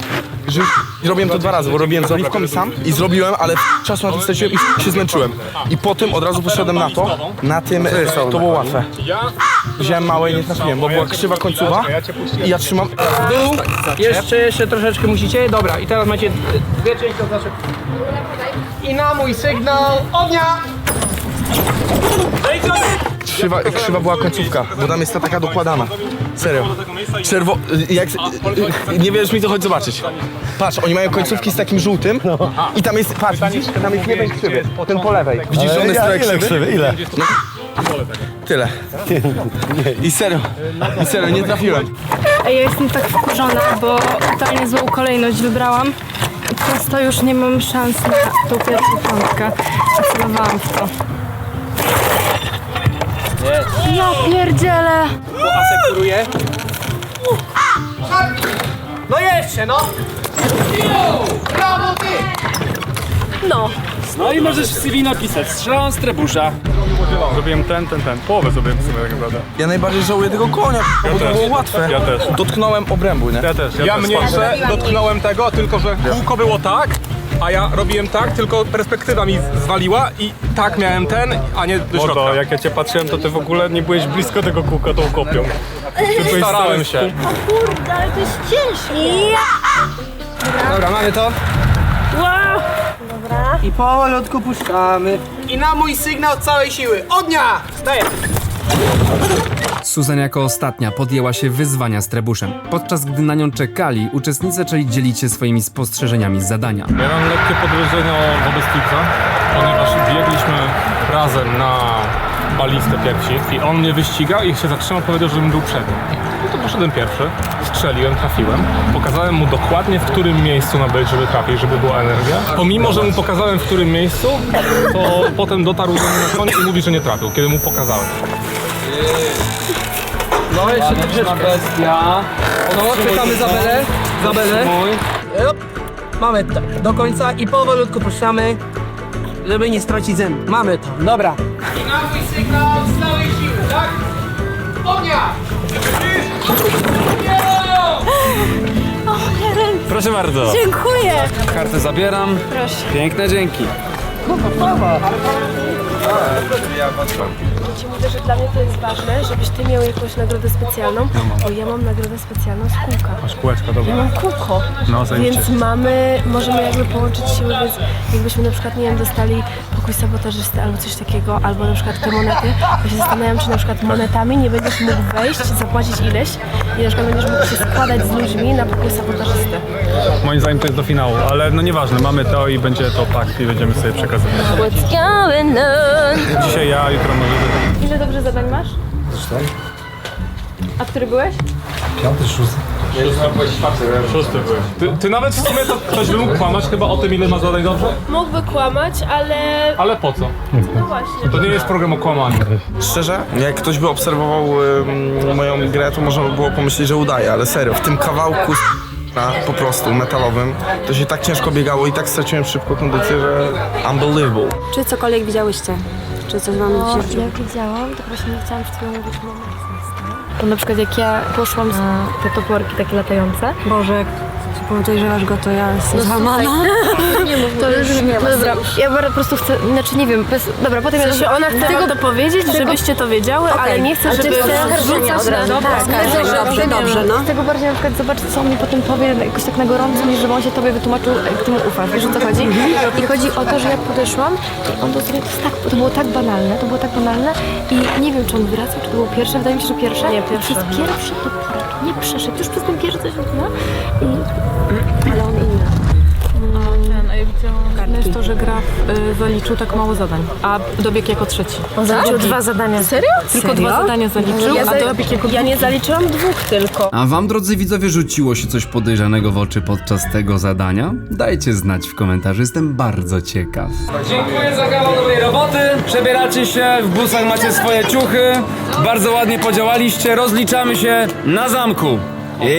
że zrobiłem to 2 razy, bo robiłem z Oliwką i sam. I zrobiłem, ale czasu na to straciłem i się zmęczyłem. I potem od razu poszedłem na to. Na tym to było łatwe. Wziąłem małe i nie trafiłem, bo była krzywa końcowa i ja trzymam. Dół. Jeszcze troszeczkę musicie. Dobra, i teraz macie 2 części, to znaczy... I na mój sygnał ognia! Krzywa była końcówka, bo tam jest ta taka dokładana. Serio. Nie wiesz mi to, chodź zobaczyć. Patrz, oni mają końcówki z takim żółtym i tam jest, patrz, widzisz, tam jest jeden krzywy, ten po lewej. Widzisz, że on jest trochę krzywy? Ile? No, tyle. I serio, nie trafiłem. Ja jestem tak wkurzona, bo totalnie złą kolejność wybrałam. Przez to już nie mam szans na tą pierwszą piątkę. A celowałam w to. Ja pierdzielę! Asekuruję. No jeszcze, no! Brawo ty! No. No i możesz w CV napisać, strzelam z trebusza. Zrobiłem ten. Połowę zrobiłem w sumie tak naprawdę. Ja najbardziej żałuję tego konia, bo to było łatwe. Ja też. Dotknąłem obrębu, nie? Ja też. Ja mniejsze dotknąłem tego, tylko że kółko było tak, a ja robiłem tak, tylko perspektywa mi zwaliła i tak miałem ten, a nie do środka. Jak ja cię patrzyłem, to ty w ogóle nie byłeś blisko tego kółka tą kopią. Starałem się. O kurde, ale to jest ciężkie. Dobra, mamy to. Wow. Dobra. I powolutku puszczamy. I na mój sygnał całej siły. Ognia! Staję. Suzan jako ostatnia podjęła się wyzwania z trebuszem. Podczas gdy na nią czekali, uczestnicy zaczęli dzielić się swoimi spostrzeżeniami z zadania. Ja mam lekkie podejrzenia wobec Tipsa, ponieważ biegliśmy razem na balistę pierwsi i on mnie wyścigał i się zatrzymał, powiedział, żebym był przed nim. No to poszedłem pierwszy, strzeliłem, trafiłem. Pokazałem mu dokładnie, w którym miejscu ma być, żeby trafić, żeby była energia. Pomimo, że mu pokazałem, w którym miejscu, to potem dotarł do mnie na koniec i mówi, że nie trafił, kiedy mu pokazałem. No jeszcze troszeczkę. bestia. No, czekamy za belę. Jop. Mamy to do końca i powolutku puszczamy, żeby nie stracić zębów. Mamy to, dobra. I na mój sygnał z całej siły, tak? Ognia! O, ręce. Proszę bardzo. Dziękuję. Kartę zabieram. Proszę. Piękne dzięki. Ci mówię, że dla mnie to jest ważne, żebyś ty miał jakąś nagrodę specjalną, bo ja mam nagrodę specjalną z kółka. Masz kółeczko, dobra. Ja mam kółko, No, zajebiście. więc możemy jakby połączyć siły, więc jakbyśmy na przykład, nie wiem, dostali pokój sabotażysty albo coś takiego, albo na przykład te monety, to się zastanawiam, czy na przykład monetami nie będziesz mógł wejść, zapłacić ileś i na przykład będziesz mógł się składać z ludźmi na pokój sabotażysty. Moim zdaniem to jest do finału, ale no nieważne, mamy to i będzie to pakt i będziemy sobie przekazywać. What's going on? Dzisiaj ja, jutro może wy. Ile dobrze zadań masz? Zresztą? A który byłeś? 5., 6. Szósty byłeś. Ty nawet w sumie to ktoś by mógł kłamać chyba o tym, ile ma zadań dobrze? Mógłby kłamać, ale... Ale po co? No właśnie. To nie jest program o kłamaniu. Szczerze, jak ktoś by obserwował moją grę, to można by było pomyśleć, że udaje, ale serio, w tym kawałku po prostu metalowym, to się tak ciężko biegało i tak straciłem szybko kondycję, że unbelievable. Czy cokolwiek widziałyście? Czy coś wam się rzuciło? Jak widziałam, to właśnie nie chciałam przed chwilą mówić to na przykład jak ja poszłam na te toporki takie latające. Boże, jak podejrzewasz go, to ja jestem złamana. Nie mów, to już nie ma. Dobra, ja po prostu chcę, znaczy nie wiem, dobra, potem ja... Ona chce wam to powiedzieć, żebyście to wiedziały, ale nie chce, żeby wrzucać na... Dobrze, no. Z tego bardziej na przykład zobaczyć, co on mi potem powie jakoś tak na gorąco, niż żeby on się tobie wytłumaczył, jak ty mu ufasz, wiesz o co chodzi? I chodzi o to, że ja podeszłam i on to było tak banalne, i nie wiem, czy on wracał, czy to było pierwsze, wydaje mi się, że pierwsze. Nie, pierwsze. Przez pierwsze to nie przeszedł, już przez ten pierwszy coś wytłumaczył ale on inny. A ja widziałam, jest to, że Graf zaliczył tak mało zadań, a dobiegł jako trzeci. On zaliczył 2 zadania. Serio? Tylko 2 zadania zaliczył, a dobiegł jako Ja nie zaliczyłam 2 tylko. A wam, drodzy widzowie, rzuciło się coś podejrzanego w oczy podczas tego zadania? Dajcie znać w komentarzu, jestem bardzo ciekaw. Dziękuję za kawał dobrej roboty. Przebieracie się, w busach macie swoje ciuchy. Bardzo ładnie podziałaliście, rozliczamy się na zamku.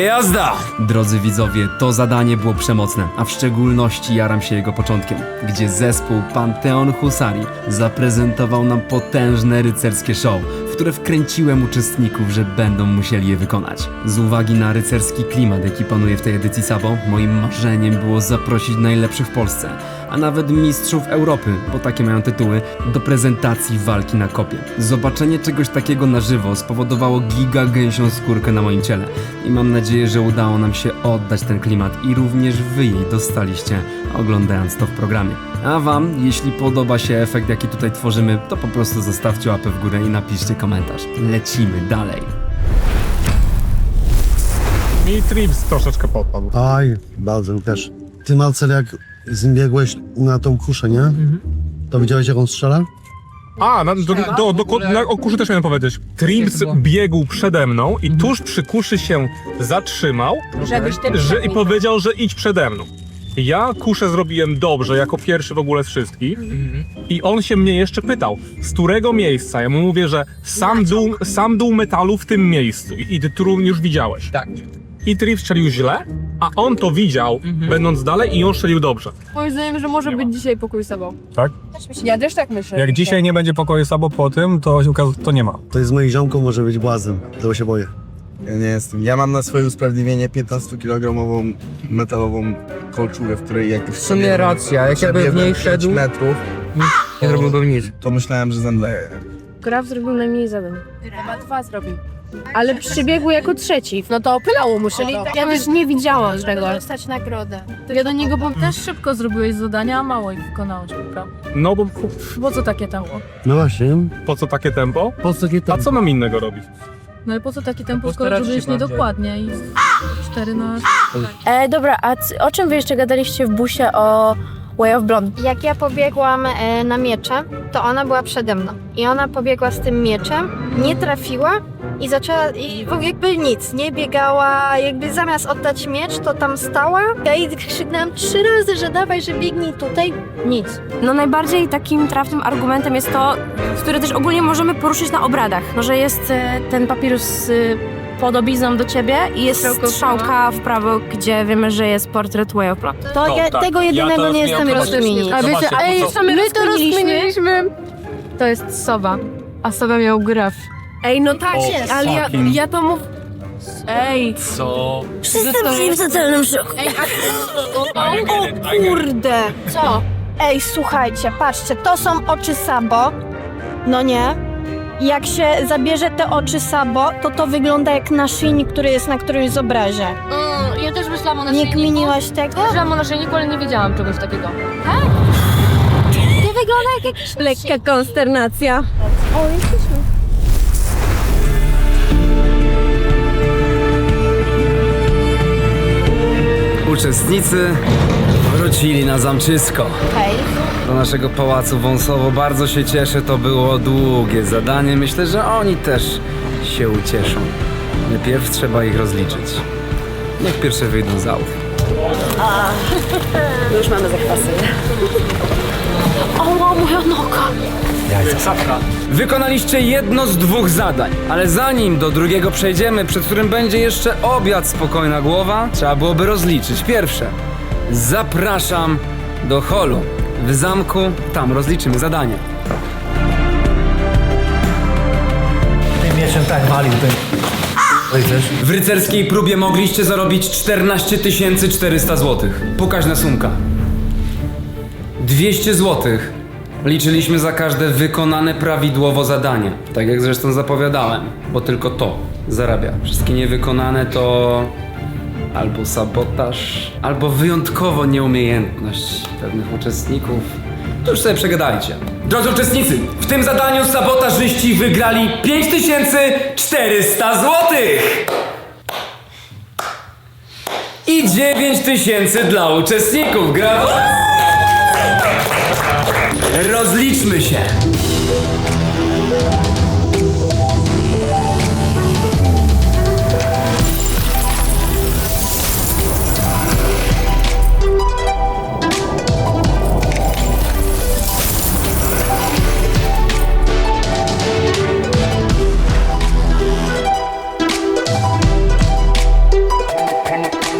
Jazda! Drodzy widzowie, to zadanie było przemocne, a w szczególności jaram się jego początkiem, gdzie zespół Panteon Husarii zaprezentował nam potężne rycerskie show, w które wkręciłem uczestników, że będą musieli je wykonać. Z uwagi na rycerski klimat, jaki panuje w tej edycji Sabo, moim marzeniem było zaprosić najlepszych w Polsce, a nawet mistrzów Europy, bo takie mają tytuły, do prezentacji walki na kopie. Zobaczenie czegoś takiego na żywo spowodowało giga gęsią skórkę na moim ciele i mam nadzieję, że udało nam się oddać ten klimat i również wy jej dostaliście, oglądając to w programie. A wam, jeśli podoba się efekt, jaki tutaj tworzymy, to po prostu zostawcie łapę w górę i napiszcie komentarz. Lecimy dalej. Mi Trips troszeczkę podpadł. Aj, bardzo też. Ty, Marcel, jak z nim biegłeś na tą kuszę, nie? To widziałeś, jak on strzela? A, o kuszy też miałem powiedzieć. Trips biegł przede mną i tuż przy kuszy się zatrzymał i powiedział, że idź przede mną. Ja kuszę zrobiłem dobrze, jako pierwszy w ogóle z wszystkich i on się mnie jeszcze pytał, z którego miejsca. Ja mu mówię, że sam dół metalu w tym miejscu i ty tu już widziałeś. Tak. I Trips strzelił źle, a on to widział, będąc dalej i on strzelił dobrze. Moim zdaniem, że może być dzisiaj pokój z sobą. Tak? Ja też tak myślę. Jak dzisiaj nie będzie pokoju Sabo po tym, to się okaże, to nie ma. To jest z moich ziomką, może być błazem. Tego się boję. Ja nie jestem. Ja mam na swoje usprawiedliwienie 15-kilogramową metalową kolczugę, w której jak w sumie racja, jak ja bym w niej szedł, metrów, nie zrobiłbym nic. to myślałem, że zemdleję. Graf zrobił najmniej zadań. Chyba 2 zrobił. Ale przybiegł jako trzeci. No to opylało mu się. Ja też nie widziałam tego. Dostać nagrodę. Ja do niego powiem, też szybko zrobiłeś zadania, a mało ich wykonałeś, prawda? No bo Po co takie tempo? No właśnie. po co takie tempo? Po co takie A co mam innego robić? No ale po co takie tempo, skoro zrobiłeś niedokładnie i 4 na... Dobra, a o czym wy jeszcze gadaliście w busie o Way of Blonde? Jak ja pobiegłam na miecze, to ona była przede mną. I ona pobiegła z tym mieczem, nie trafiła i zaczęła, i w ogóle jakby nic, nie biegała, jakby zamiast oddać miecz, to tam stała. Ja jej krzyknęłam 3 razy, że dawaj, że biegnij tutaj. Nic. No najbardziej takim trafnym argumentem jest to, który też ogólnie możemy poruszyć na obradach. No, że jest ten papirus podobizną do ciebie i jest strzałka w prawo, gdzie wiemy, że jest portret Way of Blonde. To tego jedynego nie jestem rozkminić. A wiecie, my to rozkminiliśmy. To jest Sowa, a Sowa miał Graf. Ej, no tak, Ale ja to mów... Ej! Co? Wszyscy byli w totalnym szoku. O kurde! Co? Ej, słuchajcie, patrzcie, to są oczy Sabo, no nie? Jak się zabierze te oczy Sabo, to wygląda jak naszyjnik, który jest na którymś z obrazie. Ja też myślałam o Nie naszyjniku. kminiłaś tego? Myślałam o naszyjniku, ale nie wiedziałam czegoś takiego. Nie wygląda jak jakiś... Lekka konsternacja. O, jesteśmy. Uczestnicy wrócili na zamczysko. Hej. Do naszego pałacu Wąsowo. Bardzo się cieszę, to było długie zadanie. Myślę, że oni też się ucieszą. Najpierw trzeba ich rozliczyć. niech pierwsze wyjdą z aut. Już mamy zakwasy. O, moja noga! Wykonaliście jedno z 2 zadań, ale zanim do drugiego przejdziemy, przed którym będzie jeszcze obiad spokojna głowa, trzeba byłoby rozliczyć. Pierwsze, zapraszam do holu w zamku, tam rozliczymy zadanie. Tym mieczem tak walił ten rycerz. W rycerskiej próbie mogliście zarobić 14 400 zł. Pokaźna sumka. 200 zł liczyliśmy za każde wykonane prawidłowo zadanie. Tak jak zresztą zapowiadałem, bo tylko to zarabia. Wszystkie niewykonane to albo sabotaż, albo wyjątkowo nieumiejętność pewnych uczestników. To już sobie przegadajcie. Drodzy uczestnicy, w tym zadaniu sabotażyści wygrali 5400 zł! I 9000 dla uczestników. Gratulacje! Rozliczmy się!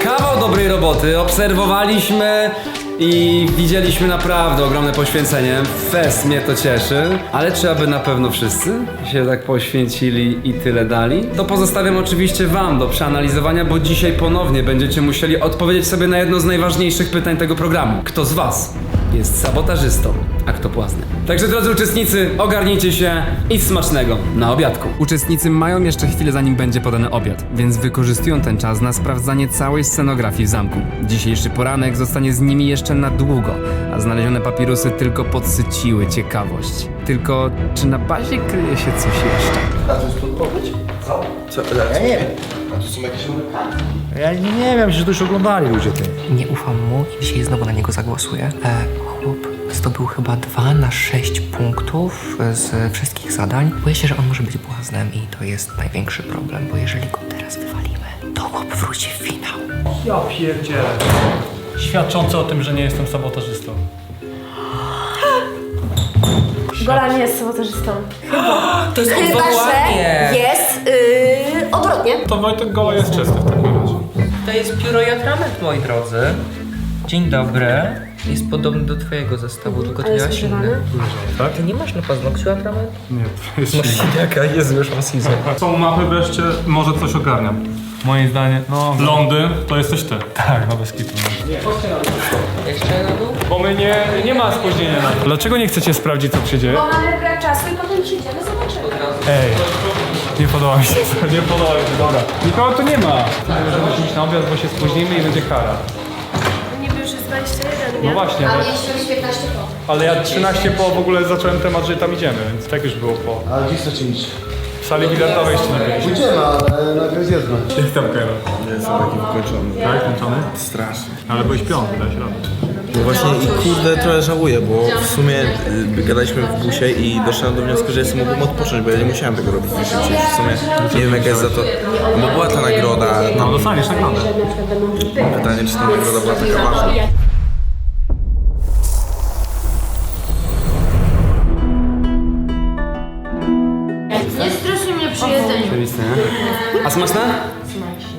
Kawał dobrej roboty, obserwowaliśmy i widzieliśmy naprawdę ogromne poświęcenie. Fest mnie to cieszy, ale czy aby na pewno wszyscy się tak poświęcili i tyle dali? To pozostawiam oczywiście wam do przeanalizowania, bo dzisiaj ponownie będziecie musieli odpowiedzieć sobie na jedno z najważniejszych pytań tego programu. Kto z was jest sabotażystą, a kto błaznem? Także drodzy uczestnicy, ogarnijcie się i smacznego na obiadku. Uczestnicy mają jeszcze chwilę, zanim będzie podany obiad, więc wykorzystują ten czas na sprawdzanie całej scenografii w zamku. Dzisiejszy poranek zostanie z nimi jeszcze na długo, a znalezione papirusy tylko podsyciły ciekawość. Tylko czy na bazie kryje się coś jeszcze? Co? Ja nie wiem. A tu są jakieś Ja nie wiem, że to już oglądali ludzie ty. Nie ufam mu i dzisiaj znowu na niego zagłosuję. Chłop zdobył chyba 2 na 6 punktów z wszystkich zadań. Boję się, że on może być błaznem i to jest największy problem, bo jeżeli go teraz wywalimy, to chłop wróci w finał. Ja pierdzielę. Świadczące o tym, że nie jestem sabotażystą. Gola nie jest sabotażystą. To jest Chyba, odwołanie. że jest odwrotnie. To Wojtek Gola jest czysty w takim razie. To jest pióro i atrament, moi drodzy. Dzień dobry. Jest podobny do twojego zestawu, tylko ty miałaś inny. Tak? Ty nie masz na paznokciu atrament? Nie, to jest Masz siniaka, jest już rasizm. Są mapy wreszcie, może coś ogarniam. Moim zdaniem, no... Lądy, to jesteś ty. Tak, no bez kitu. Jeszcze na dół? Bo my nie ma spóźnienia na to. Dlaczego nie chcecie sprawdzić, co się dzieje? Bo mamy brak czasu i potem przyjdziemy, zobaczymy. Ej, nie podoba mi się. Nie podoba mi się, dobra. Nikogo tu nie ma. Nie możemy iść na obiad, bo się spóźnimy i będzie kara. Niby już jest 21, No właśnie, ale... jeszcze jest 15 po. Ale ja 13 po w ogóle zacząłem temat, że tam idziemy, więc tak już było po. Ale gdzie chcecie iść? W sali bilardowej jeszcze nie byliśmy. Pójdziemy, ale najpierw zjedzmy. Jak tam Karol? Jestem taki wykończony. Tak, kończony? Strasznie. Ale byłeś piąty, dałeś radę. No właśnie i kurde trochę żałuję, bo w sumie gadaliśmy w busie i doszedłem do wniosku, że sobie mógłbym odpocząć, bo ja nie musiałem tego robić najszybciej. W sumie nie wiem jaka jest za to, bo była ta nagroda. No dostaniesz nagrodę. Pytanie, czy ta nagroda była taka ważna. Nie stresuj mnie przy jedzeniu. Oczywiste, nie? A smaczne?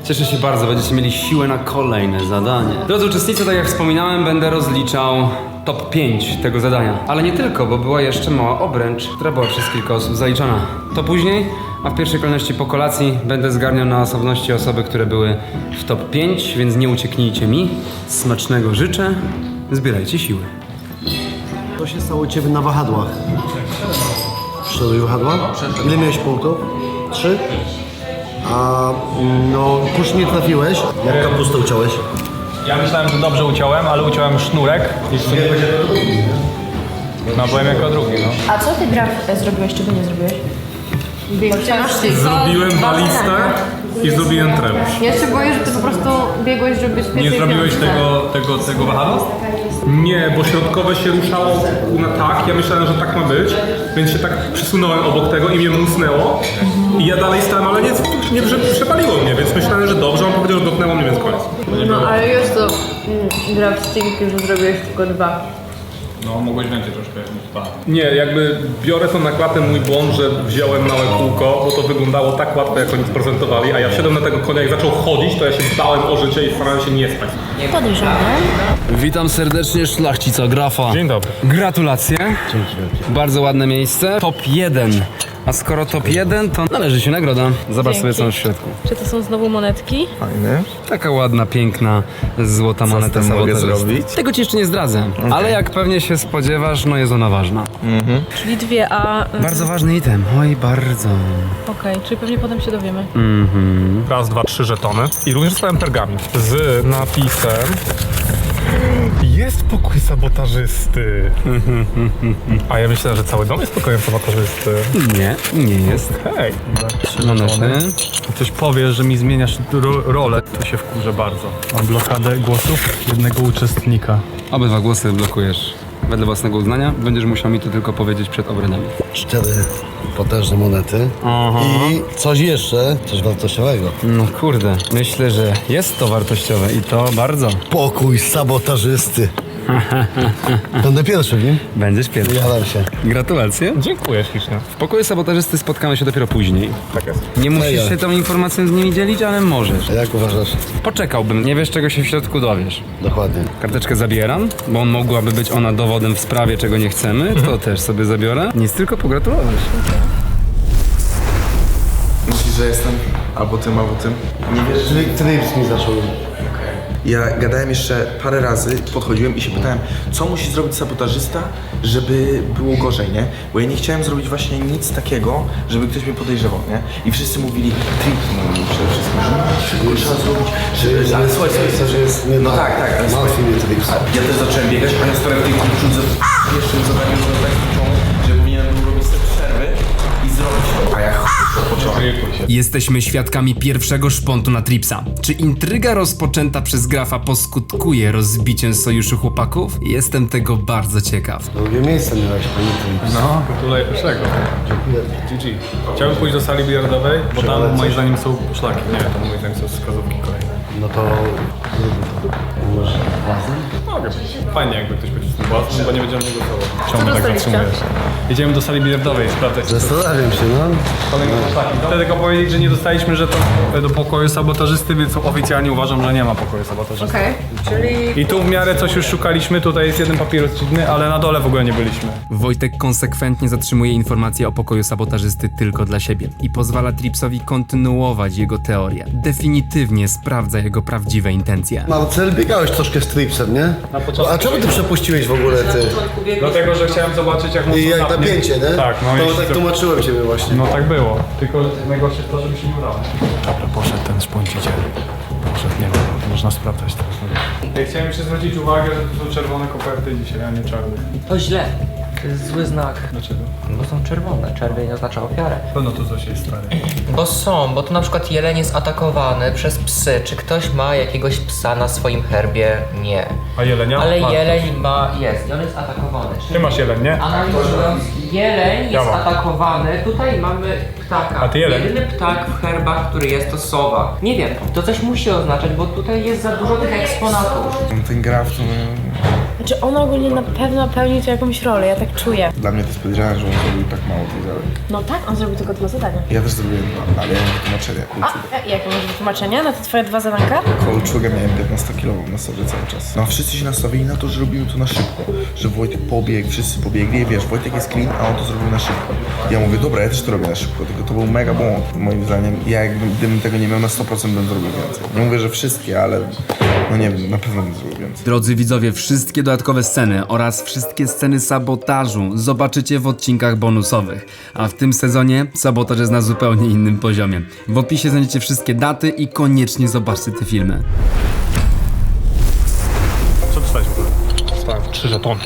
Cieszę się bardzo, będziecie mieli siłę na kolejne zadanie. Drodzy uczestnicy, tak jak wspominałem, będę rozliczał top 5 tego zadania. Ale nie tylko, bo była jeszcze mała obręcz, która była przez kilka osób zaliczona. To później, a w pierwszej kolejności po kolacji będę zgarniał na osobności osoby, które były w top 5, więc nie ucieknijcie mi. Smacznego życzę, zbierajcie siły. Co się stało u ciebie na wahadłach? Przeszedłeś wahadła? Ile miałeś punktów? 3? A no, kurz nie trafiłeś. Jak kapustę uciąłeś? Ja myślałem, że dobrze uciąłem, ale uciąłem sznurek i sobie nie będzie... No byłem jako drugi, no. A co ty graf zrobiłeś, czego nie zrobiłeś? Zrobiłem balistę i zrobiłem trebusz. Ja się boję, że ty po prostu biegłeś, żeby być Nie zrobiłeś tego wahadła? Nie, bo środkowe się ruszało na tak, ja myślałem, że tak ma być, więc się tak przesunąłem obok tego i mnie musnęło i ja dalej stałem, ale nie przepaliło mnie, więc myślałem, że dobrze, on powiedział, że dotknęło mnie, więc koniec. Grabstinki, że zrobiłeś tylko 2. No, mogłeś więcej troszkę niż 2. Nie, jakby biorę to na klatę mój błąd, że wziąłem małe kółko, bo to wyglądało tak łatwo, jak oni sprezentowali, a ja wsiadłem na tego konia, jak zaczął chodzić, to ja się bałem o życie i starałem się nie spać. Podejrzane. Witam serdecznie szlachcica Grafa. Dzień dobry. Gratulacje. Bardzo ładne miejsce. Top 1. A skoro top 1, to należy się nagroda. Zobacz Dzięki. sobie co w środku. Czy to są znowu monetki? Fajny. Taka ładna, piękna, złota moneta z tym mogę sabotażysty. zrobić? Tego ci jeszcze nie zdradzę, ale jak pewnie się spodziewasz, no jest ona ważna. Czyli 2, a... Bardzo ważny item, oj bardzo. Okej, czyli pewnie potem się dowiemy. Raz, 2, 3 żetony. I również dostałem pergamin z napisem jest pokój sabotażysty. A ja myślałem, że cały dom jest pokojem sabotażysty. Nie, nie jest. Hej. Monety. Coś powiesz, że mi zmieniasz rolę, to się wkurzę bardzo. Mam blokadę głosów jednego uczestnika. Obydwa głosy blokujesz. Wedle własnego uznania będziesz musiał mi to tylko powiedzieć przed obradami. 4 potężne monety. I coś jeszcze, coś wartościowego. No kurde, myślę, że jest to wartościowe i to bardzo. Pokój sabotażysty. Będę pierwszy w nim? Będziesz pierwszy. Jaram się. Gratulacje. Dziękuję ślicznie. W pokoju sabotażysty spotkamy się dopiero później. Tak jest. Nie musisz się tą informacją z nimi dzielić, ale możesz. A jak uważasz? Poczekałbym, nie wiesz czego się w środku dowiesz. Dokładnie. Karteczkę zabieram, bo mogłaby być ona dowodem w sprawie, czego nie chcemy, to też sobie zabiorę. Nic, tylko pogratulować. Myślisz, że jestem albo tym, albo tym? Nie wiesz, Trips mi zaczął. Ja gadałem jeszcze parę razy, podchodziłem i się pytałem, co musi zrobić sabotażysta, żeby było gorzej, nie? Bo ja nie chciałem zrobić właśnie nic takiego, żeby ktoś mnie podejrzewał, nie? I wszyscy mówili, Trips mówił przede wszystkim, że szybko trzeba zrobić, że... Ale słuchaj, że jest nie no tak, ale słuchaj, Trips. ja też zacząłem biegać, a ja stoję w tej kurczudze, jeszcze zadaniem było tak skończone, że powinienem był robić te przerwy i zrobić to, a ja Jesteśmy świadkami pierwszego szpontu na Tripsa. Czy intryga rozpoczęta przez Grafa poskutkuje rozbiciem sojuszu chłopaków? Jestem tego bardzo ciekaw. Drugie miejsce miałeś, panie Trips. No, gratuluję pierwszego. GG. Chciałbym pójść do sali biliardowej, bo tam moim zdaniem są szlaki. Nie, to moim zdaniem są wskazówki kolejne. No to... Może własny? Mogę być. Fajnie jakby ktoś powiedział z tym własnym, bo nie będziemy mnie gotować. Czemu tak dostaliście? zatrzymujesz? Jedziemy do sali biliardowej sprawdzać. Zastanawiam się, no. Kolejne szlaki. Chcę tylko powiedzieć, że nie dostaliśmy żetonu do pokoju sabotażysty, więc oficjalnie uważam, że nie ma pokoju sabotażysty. Okej, czyli... I tu w miarę coś już szukaliśmy, tutaj jest jeden papieros dziwny, ale na dole w ogóle nie byliśmy. Wojtek konsekwentnie zatrzymuje informacje o pokoju sabotażysty tylko dla siebie i pozwala Tripsowi kontynuować jego teorię. Definitywnie sprawdza jego prawdziwe intencje. Marcel, biegałeś troszkę z Tripsem, nie? Na początku. A czemu ty przepuściłeś w ogóle ty? Dlatego, że chciałem zobaczyć jak mocno I jak napnie. napięcie, nie? Tak, no To i tak tłumaczyłem ciebie właśnie. No tak było, tylko najgorsze jest to, żeby się nie udało. Dobra, poszedł ten szponciciel. Poszedł, nie wiem, można sprawdzać teraz. Ja chciałem jeszcze zwrócić uwagę, że to są czerwone koperty dzisiaj, a nie czarne. To źle. To jest zły znak. Dlaczego? Bo są czerwone. Czerwień oznacza ofiarę. Pewno to coś jest stare. Bo tu na przykład jeleń jest atakowany przez psy. Czy ktoś ma jakiegoś psa na swoim herbie? Nie. A jelenia? Ale Ma. jeleń jest i on jest atakowany. Ty masz jeleń, nie? Analizując, jeleń Ja jest mam. atakowany. Tutaj mamy ptaka. A ty jeleń? Jedyny ptak w herbach, który jest, to sowa. Nie wiem, to coś musi oznaczać, bo tutaj jest za dużo tych eksponatów. ten graf to... Znaczy on ogólnie na pewno pełni tu jakąś rolę, ja tak czuję. Dla mnie to jest podejrzane, że on zrobił tak mało tych zadań. No tak, on zrobił tylko 2 zadania. Ja też zrobiłem 2, ale ja mam wytłumaczenie. A jakie masz wytłumaczenia na te twoje 2 zadanka? Kolczugę miałem 15-kilową na sobie cały czas. No a wszyscy się nastawili na to, że robimy to na szybko. Że Wojtek pobiegł, wszyscy pobiegli. Wiesz, Wojtek jest clean, a on to zrobił na szybko. Ja mówię, dobra, ja też to robię na szybko, tylko to był mega błąd, moim zdaniem. Ja gdybym tego nie miał na 100% bym zrobił więcej. Nie mówię, że wszystkie, ale no nie wiem, na pewno bym zrobił więcej. Drodzy widzowie, wszystkie dodatkowe sceny oraz wszystkie sceny sabotażu zobaczycie w odcinkach bonusowych. A w tym sezonie sabotaż jest na zupełnie innym poziomie. W opisie znajdziecie wszystkie daty i koniecznie zobaczcie te filmy. Co dostałeś w ogóle? Dostałem 3 żetony.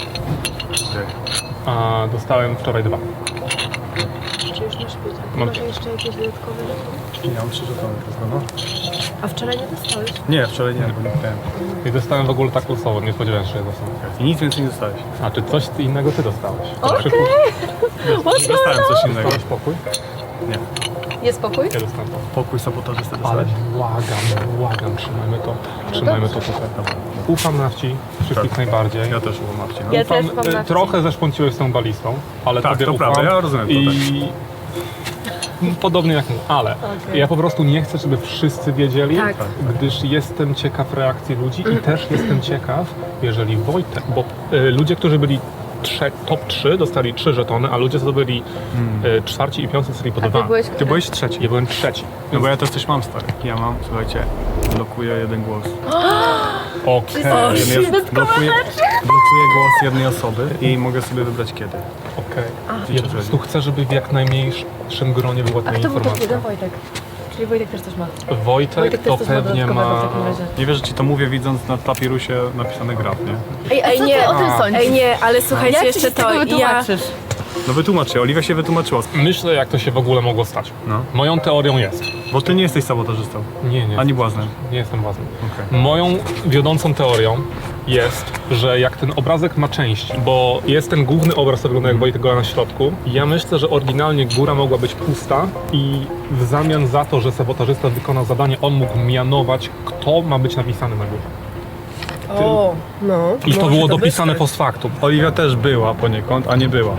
A dostałem wczoraj 2. Mam Może jeszcze jakieś dodatkowe rzeczy? Ja mam 3 żetony, no. A wczoraj nie dostałeś? Nie, wczoraj nie, bo nie chciałem. I dostałem w ogóle tak losowo, nie spodziewałem się, że dostanę. I nic więcej nie dostałeś. A czy coś innego ty dostałeś? Okej. Dostałem coś innego. Spokój? Nie. Jest spokój? Ja dostałem pokój sabotażysty. Ale błagam, trzymajmy to tutaj. Ufam Nawci, wszystkich najbardziej. Ja też ufam Nawci. Ja też ufam Nawci. Trochę zeszpąciłeś z tą balistą, ale Tak, tobie to ufam. prawda, ja rozumiem to I podobnie jak my, ale ja po prostu nie chcę, żeby wszyscy wiedzieli, Tak. gdyż jestem ciekaw reakcji ludzi i też jestem ciekaw, jeżeli Wojtek, bo ludzie, którzy byli top 3 dostali 3 żetony, a ludzie, co byli czwarci i piąty, dostali po 2. byłeś Ty byłeś trzeci. Ja byłem trzeci. No bo ja też coś mam, stary. Ja mam, słuchajcie, blokuję jeden głos. Okej. Blokuję głos jednej osoby i mogę sobie wybrać kiedy. Okej. Ja po prostu chcę, żeby w jak najmniejszym gronie była ta A kto był informacja. jeden? Wojtek. Czyli Wojtek też coś ma. Wojtek też to coś ma pewnie dodatkowego ma... w takim razie. Nie wiesz, że ci to mówię, widząc na papirusie napisany graf, nie? Ej, nie, o tym sądzisz? Ej, nie, ale słuchajcie, Jak ty jeszcze się z tego to wytłumaczysz? No wytłumaczcie, Oliwia się wytłumaczyła. Myślę, jak to się w ogóle mogło stać. No. Moją teorią jest. Bo ty nie jesteś sabotażystą. Nie. Ani błaznem. Nie jestem błaznem. Okej. Moją wiodącą teorią jest, że jak ten obrazek ma część, bo jest ten główny obraz, co wygląda jak Wojtek Gola na środku, ja myślę, że oryginalnie góra mogła być pusta i w zamian za to, że sabotażysta wykonał zadanie, on mógł mianować, kto ma być napisany na górze. O, no. I to może było być dopisane tak. post factum. Oliwia też była poniekąd, a nie była.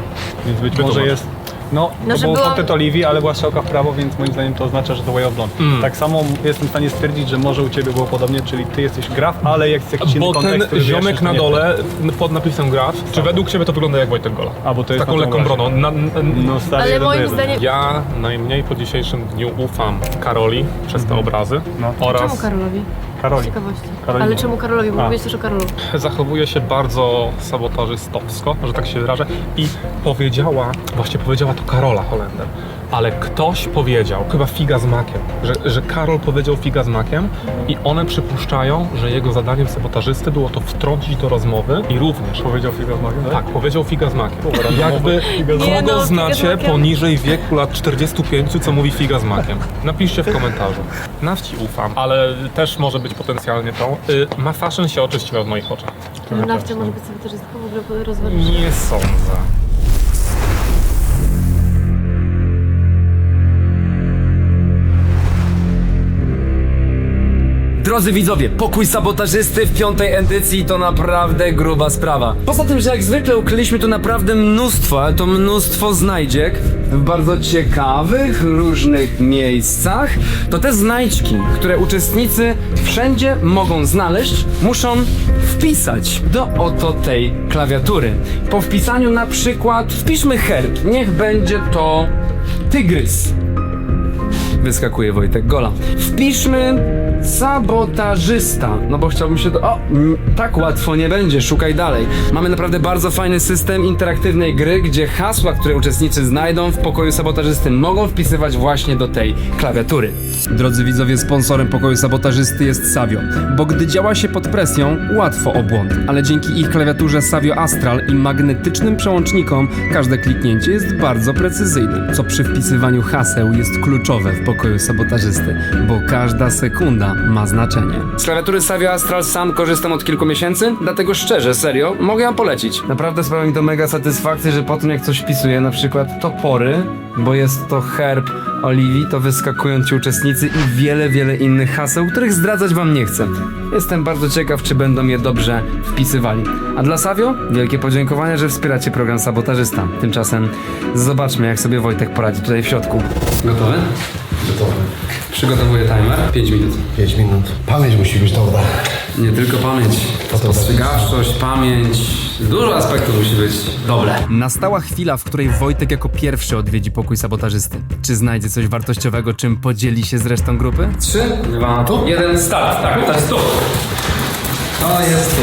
Więc być może Wytłumacz. jest... No, No, to że był była- kontent Oliwii, ale była strzałka w prawo, więc moim zdaniem to oznacza, że to way of done. Tak samo jestem w stanie stwierdzić, że może u ciebie było podobnie, czyli ty jesteś graf, ale jest jakiś inny Bo kontekst, ten który ziomek wyjaśnia, na że nie dole pod napisem graf, czy według ciebie to wygląda jak Wojtek Gola? A, bo to jest taką na tą lekką razie. brodą. No stary, Ale jeden do moim jeden. zdaniem... Ja najmniej po dzisiejszym dniu ufam Karoli przez te obrazy oraz Czemu Karolowi? Karoli. Z ciekawości. Karolina. Ale czemu Karolowi? Bo mówisz też o Karolu. zachowuje się bardzo sabotażystowsko, że tak się wyrażę i powiedziała to Karola Holender, ale ktoś powiedział, chyba Figa z Makiem, że Karol powiedział Figa z Makiem i one przypuszczają, że jego zadaniem sabotażysty było to wtrącić do rozmowy i również Powiedział Figa z Makiem, tak, powiedział Figa z Makiem. Jakby Nie, kogo no, Figa z znacie Makiem. poniżej wieku lat 45, co mówi Figa z Makiem? Napiszcie w komentarzu. Nawci ufam, ale też może być potencjalnie to. Ma fashion się oczyściła w moich oczach. Nawcia może być sabotażystką, w ogóle rozważać. Nie sądzę. Drodzy widzowie, pokój sabotażysty w 5. edycji to naprawdę gruba sprawa. Poza tym, że jak zwykle ukryliśmy tu naprawdę mnóstwo, ale to mnóstwo znajdziek w bardzo ciekawych, różnych miejscach, to te znajdźki, które uczestnicy wszędzie mogą znaleźć, muszą wpisać do oto tej klawiatury. Po wpisaniu na przykład wpiszmy herb, niech będzie to tygrys. Wyskakuje Wojtek Gola. Wpiszmy sabotażysta, no bo chciałbym się tak łatwo nie będzie, szukaj dalej. Mamy naprawdę bardzo fajny system interaktywnej gry, gdzie hasła, które uczestnicy znajdą w pokoju sabotażysty, mogą wpisywać właśnie do tej klawiatury. Drodzy widzowie, sponsorem pokoju sabotażysty jest Savio, bo gdy działa się pod presją, łatwo o błąd, ale dzięki ich klawiaturze Savio Astral i magnetycznym przełącznikom każde kliknięcie jest bardzo precyzyjne, co przy wpisywaniu haseł jest kluczowe w pokoju sabotażysty, bo każda sekunda ma znaczenie. Z klawiatury Savio Astral sam korzystam od kilku miesięcy, dlatego szczerze, serio, mogę ją polecić. Naprawdę sprawia mi to mega satysfakcję, że po tym jak coś wpisuję, na przykład topory, bo jest to herb Oliwii, to wyskakują ci uczestnicy i wiele innych haseł, których zdradzać wam nie chcę. Jestem bardzo ciekaw, czy będą je dobrze wpisywali. A dla Savio wielkie podziękowania, że wspieracie program Sabotażysta. Tymczasem zobaczmy, jak sobie Wojtek poradzi tutaj w środku. Gotowy? Gotowy. Przygotowuję timer. 5 minut. 5 minut. Pamięć musi być dobra. Nie tylko pamięć, spostrzegawczość, pamięć, dużo aspektów musi być dobre. Nastała chwila, w której Wojtek jako pierwszy odwiedzi pokój sabotażysty. Czy znajdzie coś wartościowego, czym podzieli się z resztą grupy? 3, 2, 1, start. Tak, to jest tu. To jest tu.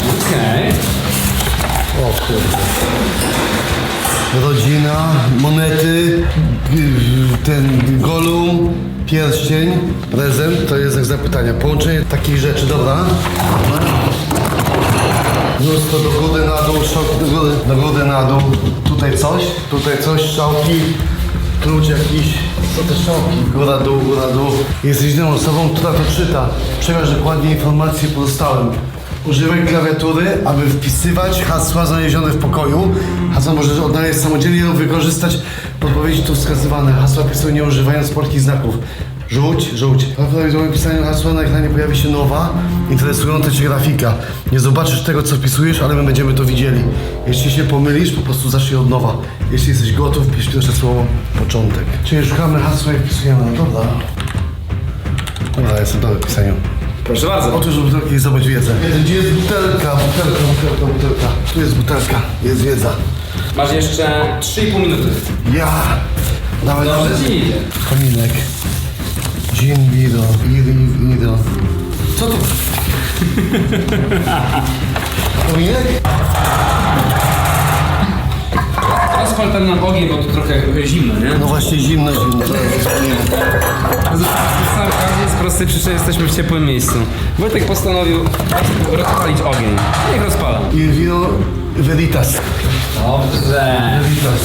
Okej. O kurde. Rodzina, monety, ten golum, pierścień, prezent, to jest jak zapytania. Połączenie takich rzeczy, dobra. Lustro do góry, na dół, szok do góry, na dół. Tutaj coś, strzałki, klucz jakiś. Co te strzałki? Góra, dół. Jesteś jedyną osobą, która to czyta. Przekaż dokładnie informacje pozostałym. Używaj klawiatury, aby wpisywać hasła znalezione w pokoju. Hasła możesz odnaleźć samodzielnie lub wykorzystać podpowiedzi tu wskazywane. Hasła pisuj nie używając polskich znaków. Żółć. Po prawidłowym pisaniu hasła na ekranie pojawi się nowa, interesująca Cię grafika. Nie zobaczysz tego, co wpisujesz, ale my będziemy to widzieli. Jeśli się pomylisz, po prostu zacznij od nowa. Jeśli jesteś gotów, pisz pierwsze słowo początek. Czyli szukamy hasła i wpisujemy. No dobra. Dobra, jestem dobry w pisaniu. Proszę bardzo. Otóż butelki i zobacz wiedzę. Gdzie jest butelka? Tu jest butelka, jest wiedza. Masz jeszcze 3,5 minuty. Ja! Dawaj, Dobrze ci idzie. Kominek. Gin, Ido. Co to? Kominek? Rozpal ten nam ogień, bo tu trochę zimno, nie? No właśnie zimno. Z prostej przyczyny jesteśmy w ciepłym miejscu. Wojtek postanowił rozpalić ogień. Niech rozpala. I wino Veritas. Dobrze. Veritas.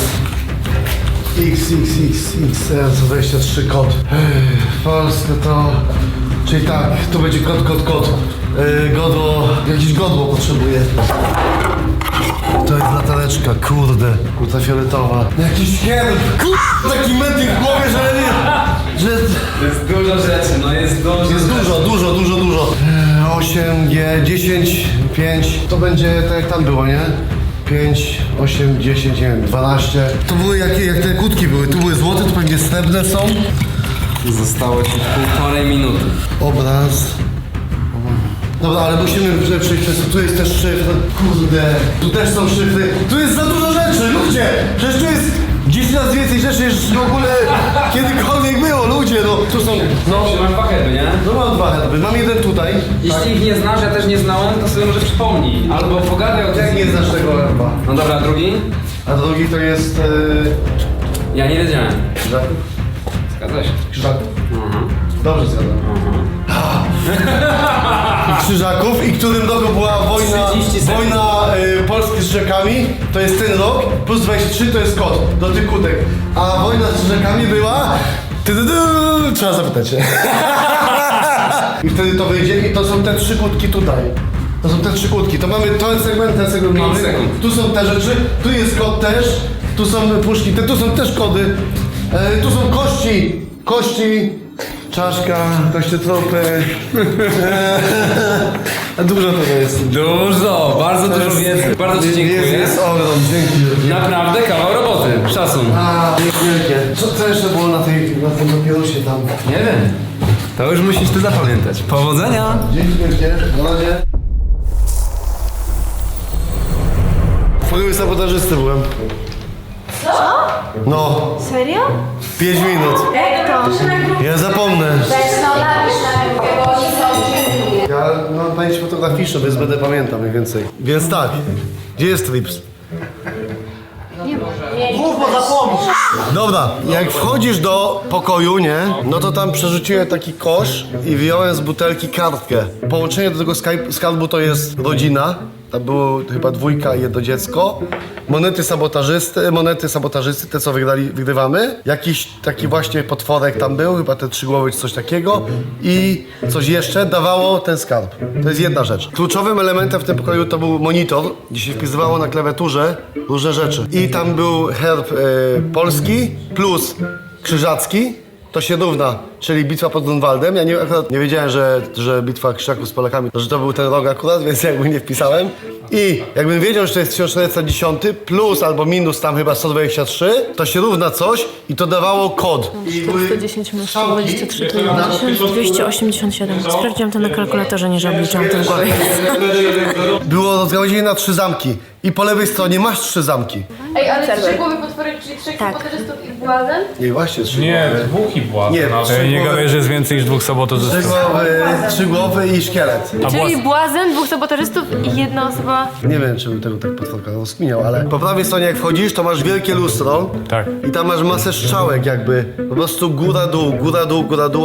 XXXXR 123 kod. Polska to... Czyli tak, tu będzie kod. Godło, jakieś godło potrzebuję. To jest latareczka, kurde, ultrafioletowa. Jakiś herb, kurde, taki metyk w głowie, że nie... Że... Jest dużo rzeczy, no jest dużo. Jest dużo. 8G, 10, 5, to będzie tak jak tam było, nie? 5, 8, 10, nie wiem, 12. To były jak te kłódki były, tu były złote, tu pewnie srebrne są. Zostało ci 1,5 minuty. Obraz. Dobra, ale musimy przejść przez to. Tu jest też szyfr. Kurde, tu też są szyfry. Tu jest za dużo rzeczy, ludzie! Przecież tu jest 10 razy więcej rzeczy niż w ogóle kiedykolwiek było, ludzie, no. Tu są, no. Masz 2 herby, nie? No mam 2 herby, mam jeden tutaj. Jeśli ich nie znasz, ja też nie znałem, to sobie może przypomnij. Albo pogadaj o tym. Jak nie znasz tego herba? No dobra, drugi? A drugi to jest... Ja nie wiedziałem. Krzyżaków? Zgadza się. Krzyżaków. Dobrze zgadzam. Krzyżaków i którym roku była wojna Polski z Czechami, to jest ten rok, plus 23 to jest kod do tych kłódek. A wojna z Czechami była... Trzeba zapytać się. I wtedy to wyjdzie i to są te 3 kłódki tutaj. To są te 3 kłódki. To mamy ten segment mamy. Tu są te rzeczy, tu jest kod też, tu są puszki, tu są też kody. Tu są kości. Czaszka, kościotropy. Dużo tego jest. Dużo, bardzo dużo wiedzy. Bardzo ci dziękuję. Jest ogrom, dzięki. Naprawdę kawał roboty. Szacun. Wielkie. Co jeszcze było na tym papierusie tam? Nie wiem. To już musisz ty zapamiętać. Powodzenia! Dzięki wielkie. Na razie. W pokoju sabotażysty byłem. Co? No. Serio? 5 minut. Jak to? Ja zapomnę. No napisz na grupie, bo oni są Ja mam pamięć fotograficzną, więc będę pamiętał mniej więcej. Więc tak. Gdzie jest Trips? Mów, bo zapomnisz. Dobra, jak wchodzisz do pokoju, nie? No to tam przerzuciłem taki kosz i wyjąłem z butelki kartkę. Połączenie do tego skarbu to jest rodzina. Tam było chyba 2 i 1 dziecko. Monety sabotażysty, te co wygrywamy. Jakiś taki właśnie potworek tam był, chyba te 3 głowy czy coś takiego. I coś jeszcze dawało ten skarb. To jest jedna rzecz. Kluczowym elementem w tym pokoju to był monitor, gdzie się wpisywało na klawiaturze różne rzeczy. I tam był herb polski plus krzyżacki. To się równa, czyli bitwa pod Grunwaldem. Ja akurat nie wiedziałem, że bitwa Krzyżaków z Polakami, że to był ten rok akurat, więc jakby nie wpisałem. I jakbym wiedział, że to jest 1410 plus albo minus tam chyba 123, to się równa coś i to dawało kod. 410 minus 123 to 1287. Sprawdziłam to na kalkulatorze, nie że obliczałam to w głowie. Było rozgałęzienie na 3 zamki. I po lewej stronie masz 3 zamki. Ej, ale 3 głowy potworek, czyli 3 sabotażystów i błazen? Nie, właśnie 3 Nie, głowy. 2 i błazen. Nie, ale 3 nie głowy. gadaj, że jest więcej niż 2 sabotażystów. 3 głowy i szkielet. Czyli błazen, 2 sabotażystów i 1 osoba... Nie wiem, czy bym tego tak potworka rozkminiał, ale po prawej stronie jak wchodzisz, to masz wielkie lustro. Tak. I tam masz masę strzałek jakby. Po prostu góra, dół.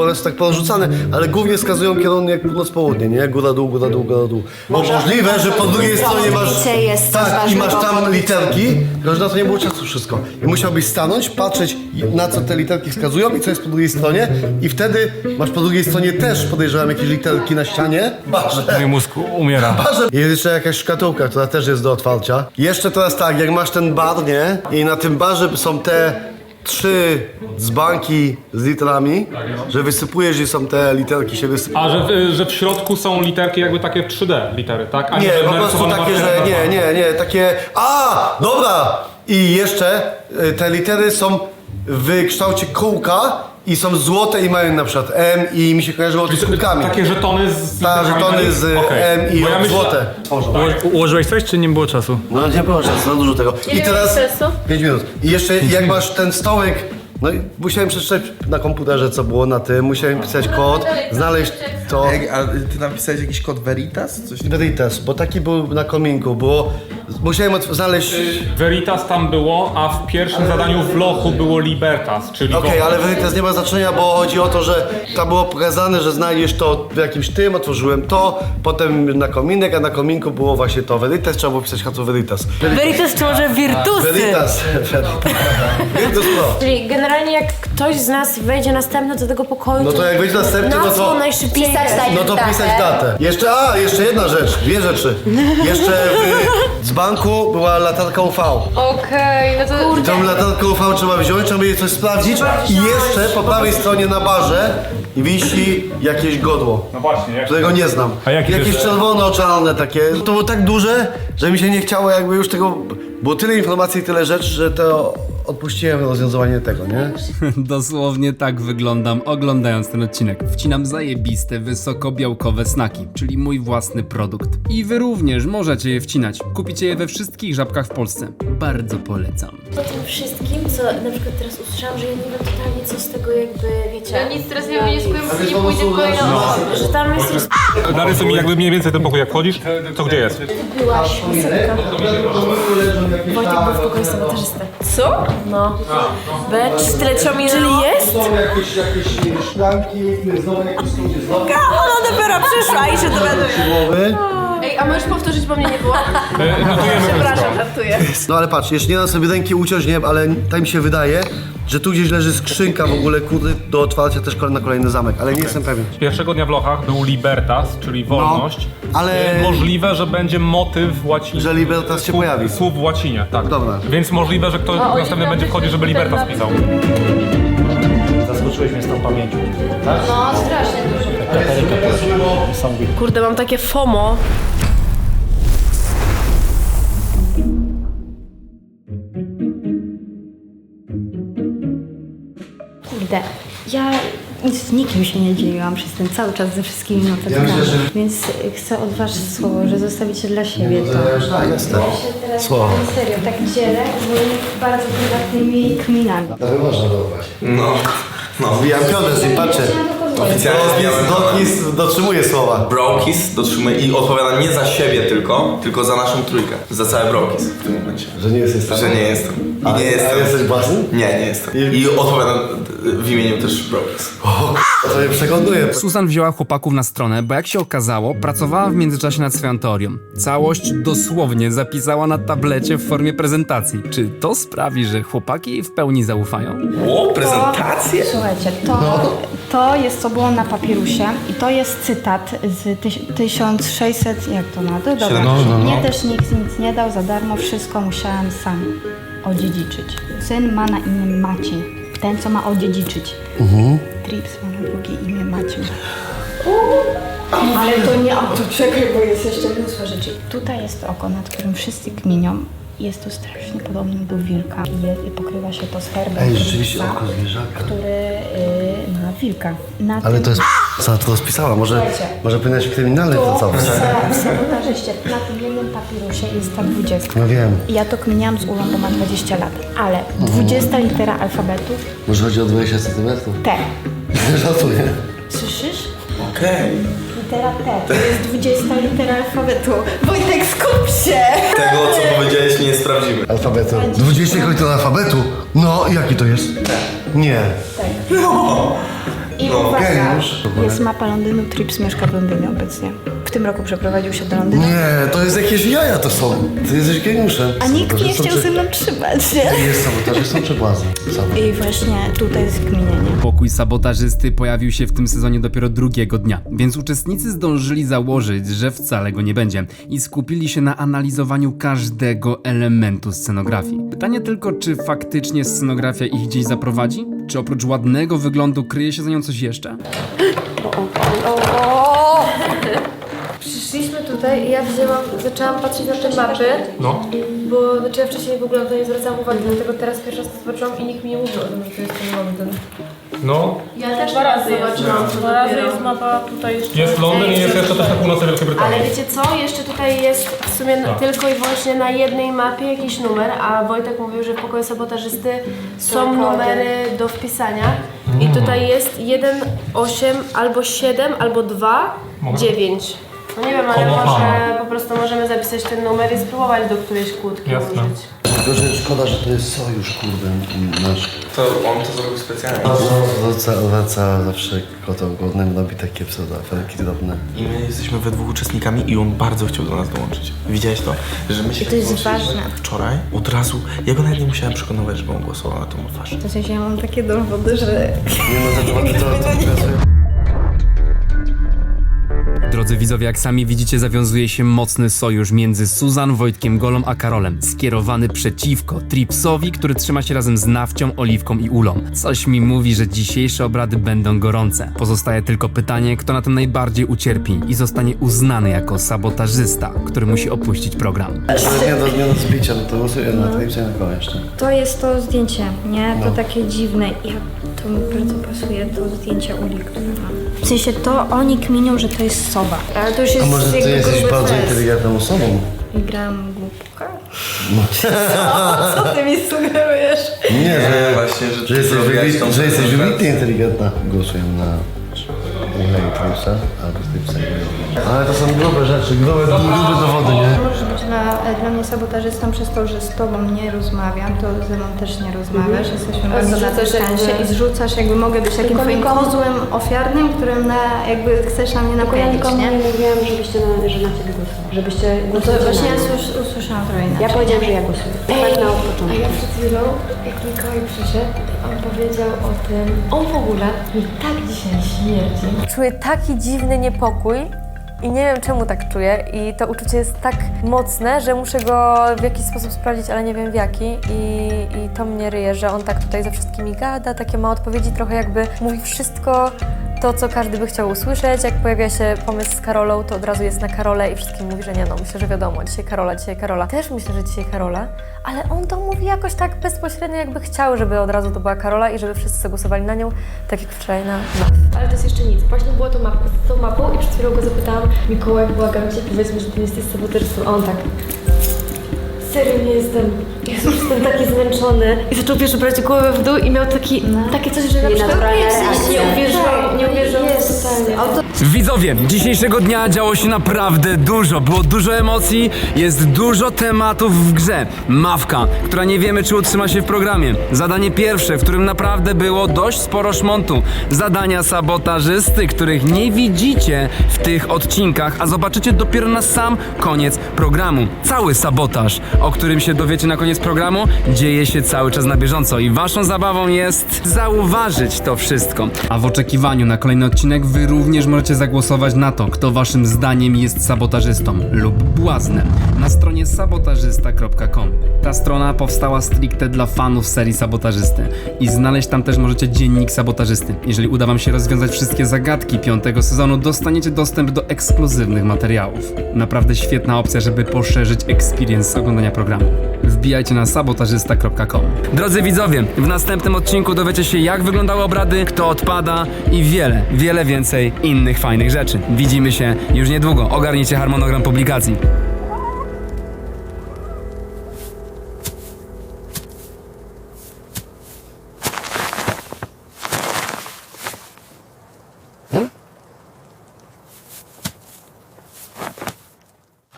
One są tak porozrzucane, ale głównie wskazują kierunek północ-południe, nie? Góra, dół. Bo możliwe, że po drugiej stronie masz... Jest Tak, i masz tam literki, tylko że na to nie było czasu wszystko. I musiałbyś stanąć, patrzeć patrzeć, na co te literki wskazują i co jest po drugiej stronie. I wtedy masz po drugiej stronie też, podejrzewam, jakieś literki na ścianie. Barze. Mój mózg umiera. Barze. Jest jeszcze jakaś szkatułka, która też jest do otwarcia. Jeszcze teraz tak, jak masz ten bar, nie? I na tym barze są te 3 dzbanki z literami, że wysypujesz i są te literki się wysypują. A że w środku są literki jakby takie 3D litery, tak? A Nie, że po prostu narysowane takie, że nie, takie... A, dobra! I jeszcze te litery są w kształcie kółka i są złote i mają na przykład M i mi się kojarzyło to z kulkami. Takie żetony z Tak, żetony z M i złote. Ułożyłeś coś, czy nie było czasu? No nie było czasu, za dużo tego. I teraz... czasu? 5 minut. I jeszcze jak masz ten stołek, no i musiałem przeczytać na komputerze, co było na tym, musiałem pisać kod, znaleźć to. A ty napisałeś jakiś kod Veritas? Coś Veritas, bo taki był na kominku, było... Musiałem znaleźć... Veritas tam było, a w pierwszym zadaniu w lochu było Libertas, czyli... Okej, ale Veritas nie ma znaczenia, bo chodzi o to, że tam było pokazane, że znajdziesz to w jakimś tym, otworzyłem to, potem na kominek, a na kominku było właśnie to Veritas, trzeba było pisać hasło Veritas. Veritas czy może Virtusy? Veritas. Virtus Pro. Czyli generalnie jak ktoś z nas wejdzie następny do tego pokoju, No to jak wejdzie następny, no to... najszybciej No to pisać datę. Jeszcze jedna rzecz, 2 rzeczy. Jeszcze z banku była latarka UV. Okej, no to... I tą latarkę UV trzeba wziąć, trzeba jej coś sprawdzić i jeszcze po prawej stronie na barze wisi jakieś godło, No właśnie, którego nie znam. A jakie Jakieś to jest? czerwono-czarne takie. To było tak duże, że mi się nie chciało jakby już tego... Było tyle informacji, tyle rzeczy, że to odpuściłem rozwiązywanie tego, nie? Dosłownie tak wyglądam oglądając ten odcinek. Wcinam zajebiste, wysokobiałkowe snaki, czyli mój własny produkt. I wy również możecie je wcinać. Kupicie je we wszystkich żabkach w Polsce. Bardzo polecam. Po tym wszystkim, co na przykład teraz usłyszałam, że ja nie wiem totalnie co z tego jakby, wiecie... Ja nic teraz nie wnioskuję, bo nie pójdę kolejną osobę, że tam jest... Narysuj mi jakby mniej więcej ten pokój, jak wchodzisz, to gdzie jest? Byłaś, maseczka. Wojtek był w pokoju sabotażysty. Co? No. Becz, tyle co mi Czyli jest? Jakieś szklanki, znowu jakieś studzie, znowu... Ona dopiero przyszła i się dowiaduje. Ej, a możesz powtórzyć, bo mnie nie było? Przepraszam, żartuję. No ale patrz, jeszcze nie dam sobie ręki uciąć, nie, ale tak mi się wydaje, że tu gdzieś leży skrzynka w ogóle, kurde, do otwarcia też na kolejny zamek, ale nie jestem pewien. Pierwszego dnia w lochach był Libertas, czyli wolność. ale- Możliwe, że będzie motyw łaciński. Że Libertas się pojawi. Słów w łacinie, tak. Dobra. Więc możliwe, że ktoś następny będzie wchodził, żeby Libertas pisał. Zaskoczyłeś mnie z tą pamięcią. Tak? No, strasznie dużo. Kurde, mam takie FOMO. Kurde, ja nic z nikim się nie dzieliłam przez ten cały czas ze wszystkimi notatkami, Ja myślę, że- więc chcę od was słowo, że zostawicie dla siebie to. Jasne. Ja się teraz Słowo. serio tak dzielę z moimi bardzo prywatnymi kminami. Ale można dobrać. No. Zbijam pionę z nim, patrzę. Oficjalnie Dokis dotrzymuje słowa. Brokis dotrzymuje i odpowiada nie za siebie tylko za naszą trójkę. Za cały Brokis w tym momencie. Że nie jesteś sam? Że nie jestem. I A nie jestem. jesteś własny? Nie jestem. I odpowiadam w imieniu też Brokis. To mnie przekonuje. Susan wzięła chłopaków na stronę, bo jak się okazało, pracowała w międzyczasie nad swoją teorią. Całość dosłownie zapisała na tablecie w formie prezentacji. Czy to sprawi, że chłopaki jej w pełni zaufają? O, prezentację? Słuchajcie, to jest co było na papirusie i to jest cytat z 1600, jak to na to? Dobra. Mnie też nikt nic nie dał za darmo, wszystko musiałem sam odziedziczyć. Syn ma na imię Maciej, ten co ma odziedziczyć. Trips ma na drugie imię Maciej. Ale to nie, to czekaj, bo jest jeszcze mnóstwo rzeczy. Tutaj jest oko, nad którym wszyscy kminią. Jest to strasznie podobne do wilka i pokrywa się to z herbem. Ej, rzeczywiście Tripsa, oko zwierzaka. który ma wilka. Na Ale tym- to jest co to rozpisała, może powinnaś w kryminalnej Tu, pracować. w sabotażyście, na tym jednym papirusie jest ta 20. No wiem. I ja to kminiałam z Ulą, bo ma 20 lat. Ale 20 litera alfabetu, Może chodzi o 20 centymetrów? T. Żartuję. Słyszysz? Okej. Litera T. To jest 20 litera alfabetu. Wojtek, skup się! Tego, co powiedziałeś, nie sprawdzimy. Alfabetu. 20 chodzi do alfabetu? No, jaki to jest? Nie. I I uwaga, jest mapa Londynu, Trips mieszka w Londynie obecnie. W tym roku przeprowadził się do Londynu. Nie, to jest jakieś jaja to są. Ty jesteś geniuszem. A nikt nie chciał ze mną trzymać, nie? Jest sabotażystą czy błazem? I właśnie tutaj jest kminienie. Pokój sabotażysty pojawił się w tym sezonie dopiero drugiego dnia, więc uczestnicy zdążyli założyć, że wcale go nie będzie i skupili się na analizowaniu każdego elementu scenografii. Pytanie tylko, czy faktycznie scenografia ich gdzieś zaprowadzi? Czy oprócz ładnego wyglądu kryje się za nią coś jeszcze? Przyszliśmy tutaj i ja zaczęłam patrzeć na te mapy, bo ja wcześniej w ogóle na to nie zwracałam uwagi, dlatego teraz pierwszy raz to zobaczyłam i nikt mi nie mówił o tym, że to jest ten Londyn. No, Ja też dwa razy zobaczyłam. Dwa razy jest mapa tutaj jeszcze. jest Londyn i jest jeszcze też na północy Wielkiej Brytanii. Ale wiecie co? Jeszcze tutaj jest w sumie tylko i wyłącznie na jednej mapie jakiś numer, a Wojtek mówił, że w pokoju sabotażysty są numery do wpisania. I tutaj jest 1, 8, albo 7, albo 2, 9. No nie wiem, ale może po prostu możemy zapisać ten numer i spróbować do którejś kłódki użyć. Tylko, że szkoda, że to jest sojusz, kurde, nasz. To on to zrobił specjalnie. Wraca zawsze kotą głodnym, robi takie pseudoaferki drobne. I my jesteśmy we dwóch uczestnikami i on bardzo chciał do nas dołączyć. Widziałeś to? Że my się to jest ważne. Wczoraj od razu, ja go nawet nie musiałem przekonywać, żeby on głosował na tą Mafaszę. W sensie ja mam takie dowody, że... Nie no, dowody to Drodzy widzowie, jak sami widzicie, zawiązuje się mocny sojusz między Susan, Wojtkiem Golą a Karolem, skierowany przeciwko Tripsowi, który trzyma się razem z Nawcią, Oliwką i Ulą. Coś mi mówi, że dzisiejsze obrady będą gorące. Pozostaje tylko pytanie, kto na tym najbardziej ucierpi i zostanie uznany jako sabotażysta, który musi opuścić program. Nie do zbicia, to głosuję na Tripsa i na koło jeszcze. To jest to zdjęcie, nie? To takie dziwne. To mi bardzo pasuje, to zdjęcie Uli, które mam. W sensie to oni kminią, że to jest soba. Ale to już jest A może ty jesteś bardzo inteligentną osobą? I gram głupka? Co ty mi sugerujesz? Nie, właśnie, że jesteś wybitnie inteligentna. Głosuję na Tripsa albo Tripsa. Ale to są grube rzeczy, grube dowody, nie? Może być dla mnie sabotażystą przez to, że z tobą nie rozmawiam, to ze mną też nie rozmawiasz, jesteśmy bardzo na dystansie i zrzucasz, jakby mogę być takim twoim kozłem ofiarnym, którym jakby chcesz na mnie nakręcić, nie? Nie mówiłam, żebyście że na ciebie głosowali. Żebyście głosowali. Właśnie ja usłyszałam trochę inaczej. Ja powiedziałam, że ja głosuję. Tak na początku. A ja przed chwilą, jak Mikołaj przyszedł, on powiedział o tym, on w ogóle mi tak dzisiaj śmierdzi. Czuję taki dziwny niepokój i nie wiem czemu tak czuję i to uczucie jest tak mocne, że muszę go w jakiś sposób sprawdzić, ale nie wiem w jaki i to mnie ryje, że on tak tutaj ze wszystkimi gada, takie ma odpowiedzi, trochę jakby mówi wszystko to, co każdy by chciał usłyszeć. Jak pojawia się pomysł z Karolą, to od razu jest na Karolę i wszystkim mówi, że nie no, myślę, że wiadomo, dzisiaj Karola. Też myślę, że dzisiaj Karola, ale on to mówi jakoś tak bezpośrednio, jakby chciał, żeby od razu to była Karola i żeby wszyscy zagłosowali na nią, tak jak wczoraj na MAF. Ale to jest jeszcze nic, właśnie było to tą mapą i przed chwilą go zapytałam, Mikołaj, błagam cię, powiedz mi, że ty jesteś sabotażystą, a on tak... Serio nie jestem. Jezus, jestem taki zmęczony. I zaczął pierwszy brać głowę w dół i miał takie coś, że na przykład nie uwierzyłam totalnie. Widzowie, dzisiejszego dnia działo się naprawdę dużo. Było dużo emocji, jest dużo tematów w grze. Mawka, która nie wiemy, czy utrzyma się w programie. Zadanie pierwsze, w którym naprawdę było dość sporo szmontu. Zadania sabotażysty, których nie widzicie w tych odcinkach, a zobaczycie dopiero na sam koniec programu. Cały sabotaż, o którym się dowiecie na koniec programu, dzieje się cały czas na bieżąco i waszą zabawą jest zauważyć to wszystko. A w oczekiwaniu na kolejny odcinek wy również możecie zagłosować na to, kto waszym zdaniem jest sabotażystą lub błaznem na stronie sabotażysta.com. Ta strona powstała stricte dla fanów serii Sabotażysty i znaleźć tam też możecie dziennik sabotażysty. Jeżeli uda wam się rozwiązać wszystkie zagadki 5. sezonu, dostaniecie dostęp do ekskluzywnych materiałów. Naprawdę świetna opcja, żeby poszerzyć experience oglądania programu. Wbijajcie na sabotażysta.com. Drodzy widzowie, w następnym odcinku dowiecie się, jak wyglądały obrady, kto odpada i wiele więcej innych fajnych rzeczy. Widzimy się już niedługo. Ogarnijcie harmonogram publikacji.